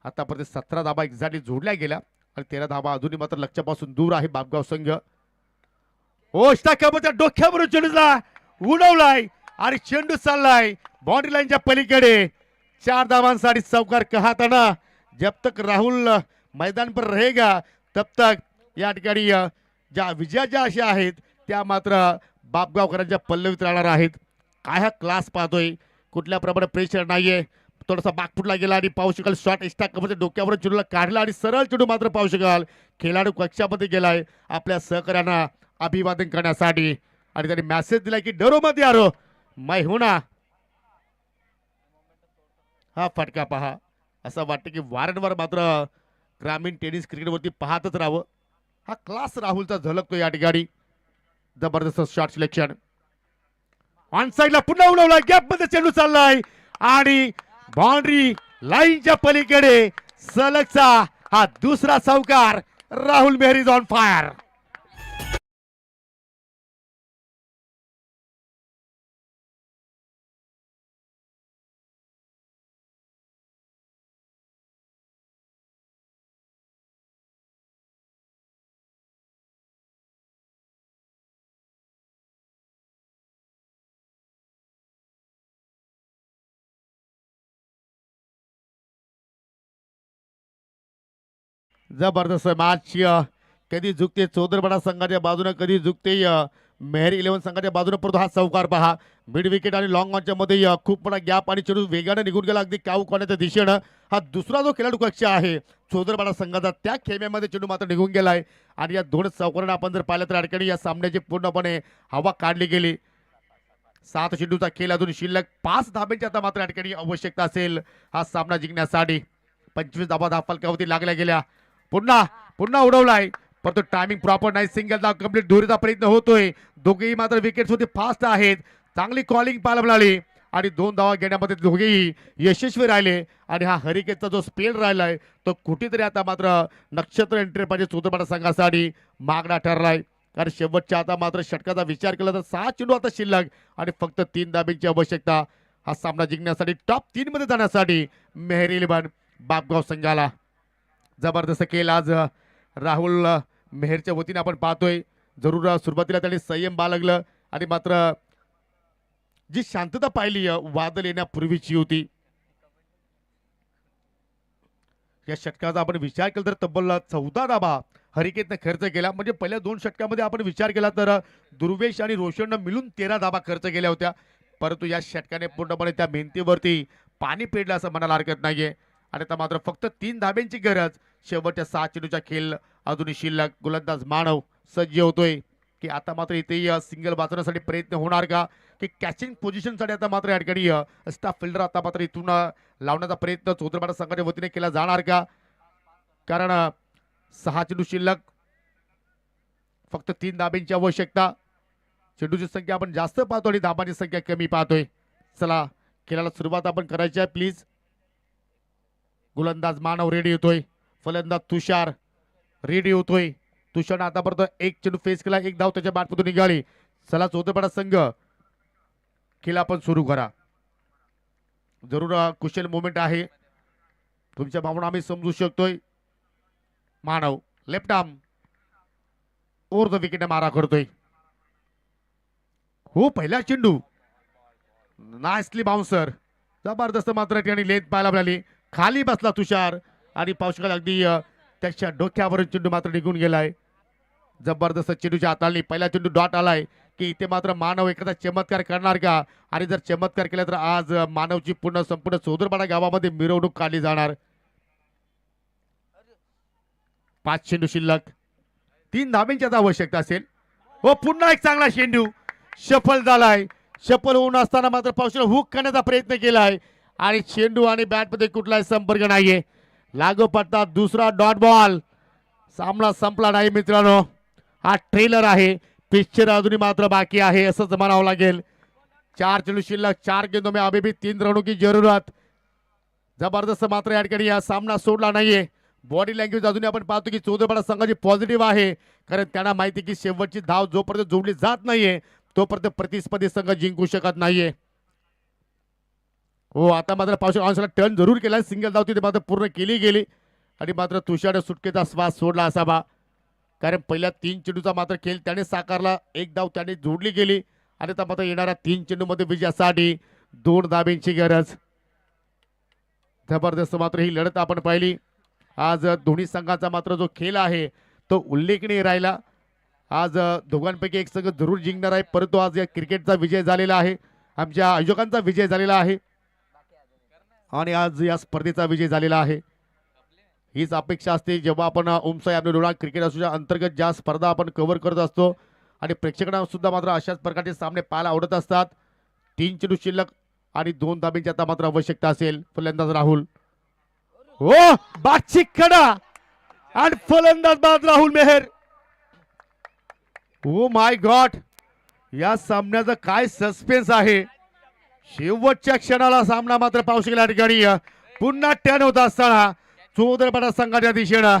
आतापर्यंत 17 धाबा एक्झॅक्टली जोडल्या गेल्या आणि 13 धाबा अजूनही मात्र लक्ष्यापासून दूर आहे बापगाव संघ. डोक्यावरून चेंडूला उडवलाय आणि चेंडू चाललाय बाउंड्री लाईनच्या पलीकडे 4 धावांसाठी चौकार कहताना जब तक राहुल मैदान पर रहेगा तब तक या ठिकाणी ज्या विजयाच्या आशा आहेत त्या मात्र बापगावकरांच्या पल्लवीत राहणार आहेत. काय हा क्लास पाहतोय, कुठल्या प्रमाणे प्रेशर नाहीये. थोडासा बागफुटला गेला आणि पाहू शकाल शॉट एक्स्ट्रा कमरच्या डोक्यावर चेंडूला काढला आणि सरळ चेंडू मात्र पाहू शकाल खेळाडू कक्षामध्ये गेलाय आपल्या सहकार्यांना अभिवादन करण्यासाठी आणि त्यांनी मेसेज दिलाय की डरो मत यारो मैं हूं ना. हा फटका पहा, असं वाटतं की वारंवार मात्र ग्रामीण टेनिस क्रिकेटवरती पाहतच राहावं. हा क्लास राहुलचा झलकतो या ठिकाणी. जबरदस्त शॉट सिलेक्शन. ऑन साइडला पुन्हा उडवला, गॅप मध्ये चेंडू चाललाय आणि बाउंड्री लाईनच्या पलीकडे सलगचा हा दुसरा चौकार. राहुल मेहरी इज ऑन फायर. जबरदस्त मॅच कधी झुकते चौदरपाडा संघाच्या बाजूने, कधी झुकते मेहर 11 संघाच्या बाजूने. परंतु हा चौकार पहा, मिड विकेट आणि लॉंग ऑनच्या मध्ये खूप मोठा गॅप आणि चेंडू वेगाने निघून गेला अगदी काऊ कोणाच्या दिशेनं. हा दुसरा जो खेळाडू कक्ष आहे चौदरपाडा संघाचा त्या खेम्यामध्ये चेंडू मात्र निघून गेलाय आणि या दोन चौकारांना आपण जर पाहिलं तर अडकणी या सामन्याची पूर्णपणे हवा काढली गेली. 7 चेंडूचा खेळ अजून शिल्लक, 5 धाब्यांची आता मात्र अडकणी आवश्यकता असेल हा सामना जिंकण्यासाठी. 25 धाबा फलकावरती लागल्या गेल्या. पुन्हा पुन्हा उडवलाय परंतु टायमिंग प्रॉपर नाही. सिंगल धाव कंप्लीट दोरीचा प्रयत्न होतोय. दोघेही मात्र विकेट्स होते फास्ट आहेत. चांगली कॉलिंग पाहायला मिळाली आणि 2 धावा घेण्यामध्ये दोघेही यशस्वी राहिले आणि हा हरिकेनचा जो स्पेल राहिलाय तो कुठेतरी आता मात्र नक्षत्र एंट्री पाहिजे चौदरपाडा संघासाठी मागणा ठरलाय. कारण शेवटच्या आता मात्र षटकाचा विचार केला तर 6 चेंडू आता शिल्लक आणि फक्त 3 धाब्यांची आवश्यकता हा सामना जिंकण्यासाठी, टॉप 3 मध्ये जाण्यासाठी मेहरी 11 बापगाव संघाला. जबरदस्त खेळ आज राहुल मेहरच्या वतीने आपण पाहतोय. जरूर सुरुवातीला त्यांनी संयम बाळगलं आणि मात्र जी शांतता पाहिली वादळ येण्यापूर्वीची होती. या षटकाचा आपण विचार केला तर तब्बल 14 धाबा हरिकेतने खर्च केला. म्हणजे पहिल्या 2 षटकामध्ये आपण विचार केला तर दुर्वेश आणि रोशननं मिळून 13 धाबा खर्च केल्या होत्या. परंतु या षटकाने पूर्णपणे त्या भिंतीवरती पाणी पेडलं असं म्हणायला हरकत नाहीये आणि आता मात्र फक्त 3 धाब्यांची गरज. शेवटच्या 6 चेंडूचा खेळ अजूनही शिल्लक. गोलंदाज मानव सज्ज होतोय की आता मात्र इथे सिंगल वाचवण्यासाठी प्रयत्न होणार का, की कॅचिंग पोझिशनसाठी आता मात्र या ठिकाणी स्टाफ फिल्डर आता मात्र इथून लावण्याचा प्रयत्न चौदरपाडा संघाच्या वतीने केला जाणार का. कारण 6 चेंडू शिल्लक, फक्त 3 धाब्यांची आवश्यकता. चेंडूची संख्या आपण जास्त पाहतो आणि धाबांची संख्या कमी पाहतोय. चला खेळाला सुरुवात आपण करायची आहे प्लीज. गोलंदाज मानव रेडी होतोय, फलंदाज तुषार रेडी होतोय. तुषारने आतापर्यंत 1 चेंडू फेस केला, 1 धाव त्याच्या बॅटमधून निघाली. चला चौदरपाडा संघ खेळ आपण सुरू करा. जरूर कुशल मोमेंट आहे, तुमच्या भावना आम्ही समजू शकतोय. Manav left arm over the wicket मारा करतोय. हो पहिला चेंडू नाईसली बाउन्सर. जबरदस्त मात्र ठिकाणी लेथ पाहायला मिळाली. खाली बसला तुषार आणि पावसाळ्यात अगदी त्याच्या डोक्यावरून चेंडू मात्र निघून गेलाय. जबरदस्त चेंडूच्या हाताळणी. पहिला चेंडू डॉट आलाय की इथे मात्र मानव एखादा चमत्कार करणार का, आणि जर चमत्कार केला तर आज मानवची संपूर्ण चौदरपाडा गावामध्ये मिरवणूक काढली जाणार. 5 चेंडू शिल्लक, 3 धाब्यांची आता आवश्यकता असेल. हो पुन्हा एक चांगला चेंडू सफल झालाय. सफल होऊन असताना मात्र पावसाला हुक करण्याचा प्रयत्न केलाय आणि चेंडू आणि बॅट मध्ये कुठलाही संपर्क नाहीये. लागोपाठ दुसरा डॉट बॉल. सामना संपला नाही मित्रांनो, हा ट्रेलर आहे. पिक्चर अजूनही मात्र बाकी आहे असंच म्हणावं लागेल. 4 चेंडू शिल्लक, 4 गेंदों में अभी भी 3 रनों की जरूरत. जबरदस्त मात्र या ठिकाणी सामना सोडला नाहीये. बॉडी लँग्वेज अजूनही आपण पाहतो की चौदरपाडा संघाची पॉझिटिव्ह आहे, कारण त्यांना माहिती की शेवटची धाव जोपर्यंत जोडली जात नाहीये तोपर्यंत प्रतिस्पर्धी संघ जिंकू शकत नाहीये. हो आता मात्र पावसाळा टर्न जरूर केला. सिंगल धाव तिथे मात्र पूर्ण केली गेली आणि मात्र तुषारने सुटकेचा श्वास सोडला असावा, कारण पहिल्या 3 चेंडूचा मात्र खेळ त्याने साकारला. 1 धाव त्याने जोडली गेली आणि आता मात्र येणाऱ्या 3 चेंडूमध्ये विजयासाठी 2 धाब्यांची गरज. जबरदस्त मात्र ही लढत आपण पाहिली. आज दोन्ही संघाचा मात्र जो खेळ आहे तो उल्लेखनीय राहिला. आज दोघांपैकी एक संघ जरूर जिंकणार आहे, परंतु आज या क्रिकेटचा विजय झालेला आहे, आमच्या आयोजकांचा विजय झालेला आहे आणि आज या स्पर्धेचा विजय झालेला आहे. हीच अपेक्षा असते जेव्हा आपण ओमसाई आपल्या लोढा क्रिकेट असोसिएशन अंतर्गत ज्या स्पर्धा आपण कव्हर करत असतो आणि प्रेक्षकांना सुद्धा मात्र अशाच प्रकारचे सामने पाहायला आवडत असतात. 3 चेंडू शिल्लक आणि 2 धाब्यांची आता मात्र आवश्यकता असेल. फलंदाज राहुल, हो बादची कडा आणि फलंदाज बाद Rahul Mehar. Oh my god, या सामन्याचा काय सस्पेन्स आहे. शेवटच्या क्षणाला सामना मात्र पाहू शकला ठिकाणी पुन्हा टर्न होत असताना चोदरपाडा संघाच्या दिशेनं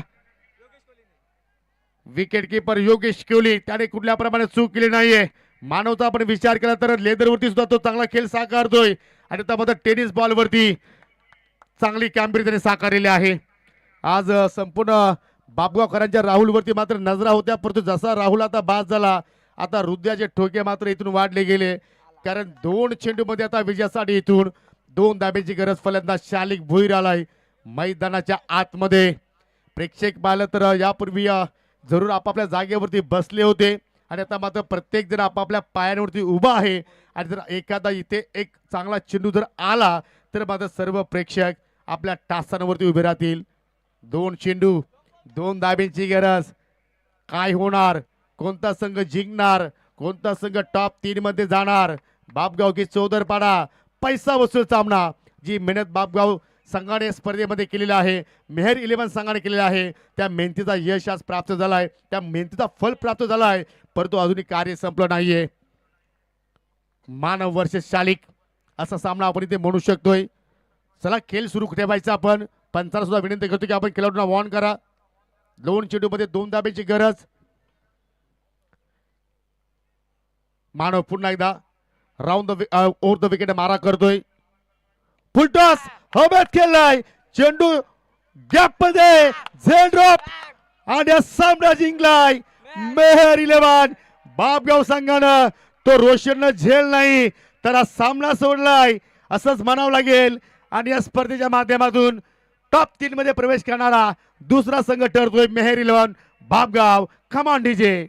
विकेट किपर योगेश कोहली त्याने कुठल्या प्रमाणे चूक केली नाहीये. मानवचा आपण विचार केला तर लेदरवरती सुद्धा तो चांगला खेळ साकारतोय आणि त्यामध्ये टेनिस बॉलवरती चांगली कामगिरी त्याने साकारलेली आहे. आज संपूर्ण बाबगावकरांच्या राहुलवरती मात्र नजरा होत्या, परंतु जसा राहुल आता बाद झाला आता हृदयाचे ठोके मात्र इथून वाढले गेले, कारण 2 चेंडूमध्ये आता विजयासाठी इथून 2 धाब्याची गरज. फलंदाज शालिक भुईर आलाय मैदानाच्या आतमध्ये. प्रेक्षक पाहिलं तर यापूर्वी जरूर आपापल्या जागेवरती बसले होते आणि आता मात्र प्रत्येक जण आपापल्या पायांवरती उभा आहे आणि जर एखादा इथे एक चांगला चेंडू जर आला तर मात्र सर्व प्रेक्षक आपल्या टासांवरती उभे राहतील. 2 चेंडू 2 धाब्यांची गरज. काय होणार, कोणता संघ जिंकणार, कोणता संघ टॉप 3 मध्ये जाणार. बापगाव की चौदरपाडा पैसा वसूल सामना. जी मेहनत बापगाव संघाने स्पर्धेमध्ये केलेला आहे, मेहर 11 संघाने केलेला आहे, त्या मेहनतीचा यश आज प्राप्त झाला आहे, त्या मेहनतीचा फल प्राप्त झाला आहे, परंतु अजूनही कार्य संपलं नाहीये. मानव वर्सेस शालिक असा सामना आपण इथे म्हणू शकतोय. चला खेळ सुरू ठेवायचा. आपण पंचाला सुद्धा विनंती करतो की आपण खेळाडूंना वॉर्न करा. 2 चेंडूमध्ये 2 धाब्याची गरज. मानव पुन्हा एकदा राऊंड ओव्हर द विकेट मारा करतोय. फुलटॉस हवेत खेळलाय, चेंडू गॅप मध्ये झेल ड्रॉप आणि सामना जिंकलाय मेहर 11. बापगाव संघानं तो रोशननं झेल नाही तर हा सामना सोडलाय असंच म्हणावं लागेल आणि या स्पर्धेच्या माध्यमातून टॉप 3 मध्ये प्रवेश करणारा दुसरा संघ ठरतोय मेहर 11 बापगाव. कमान डीजे.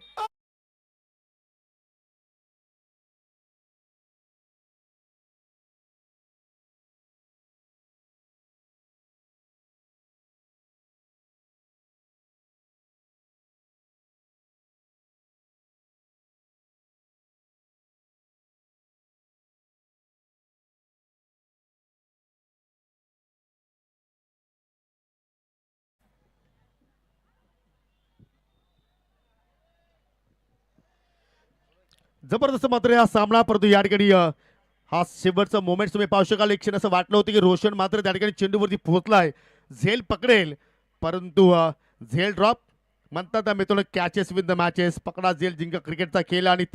जबरदस्त मात्र हा सामना, परंतु या ठिकाणी हा शेवटचा मोमेंट तुम्ही पाहू शकाल. एक क्षण असं वाटलं होतं की रोशन मात्र त्या ठिकाणी चेंडूवरती पोहोचलाय, झेल पकडेल, परंतु झेल ड्रॉप म्हणतात मित्रांनो. Catches win the matches. पकडा झेल जिंका क्रिकेटचा खेळ आणि त्या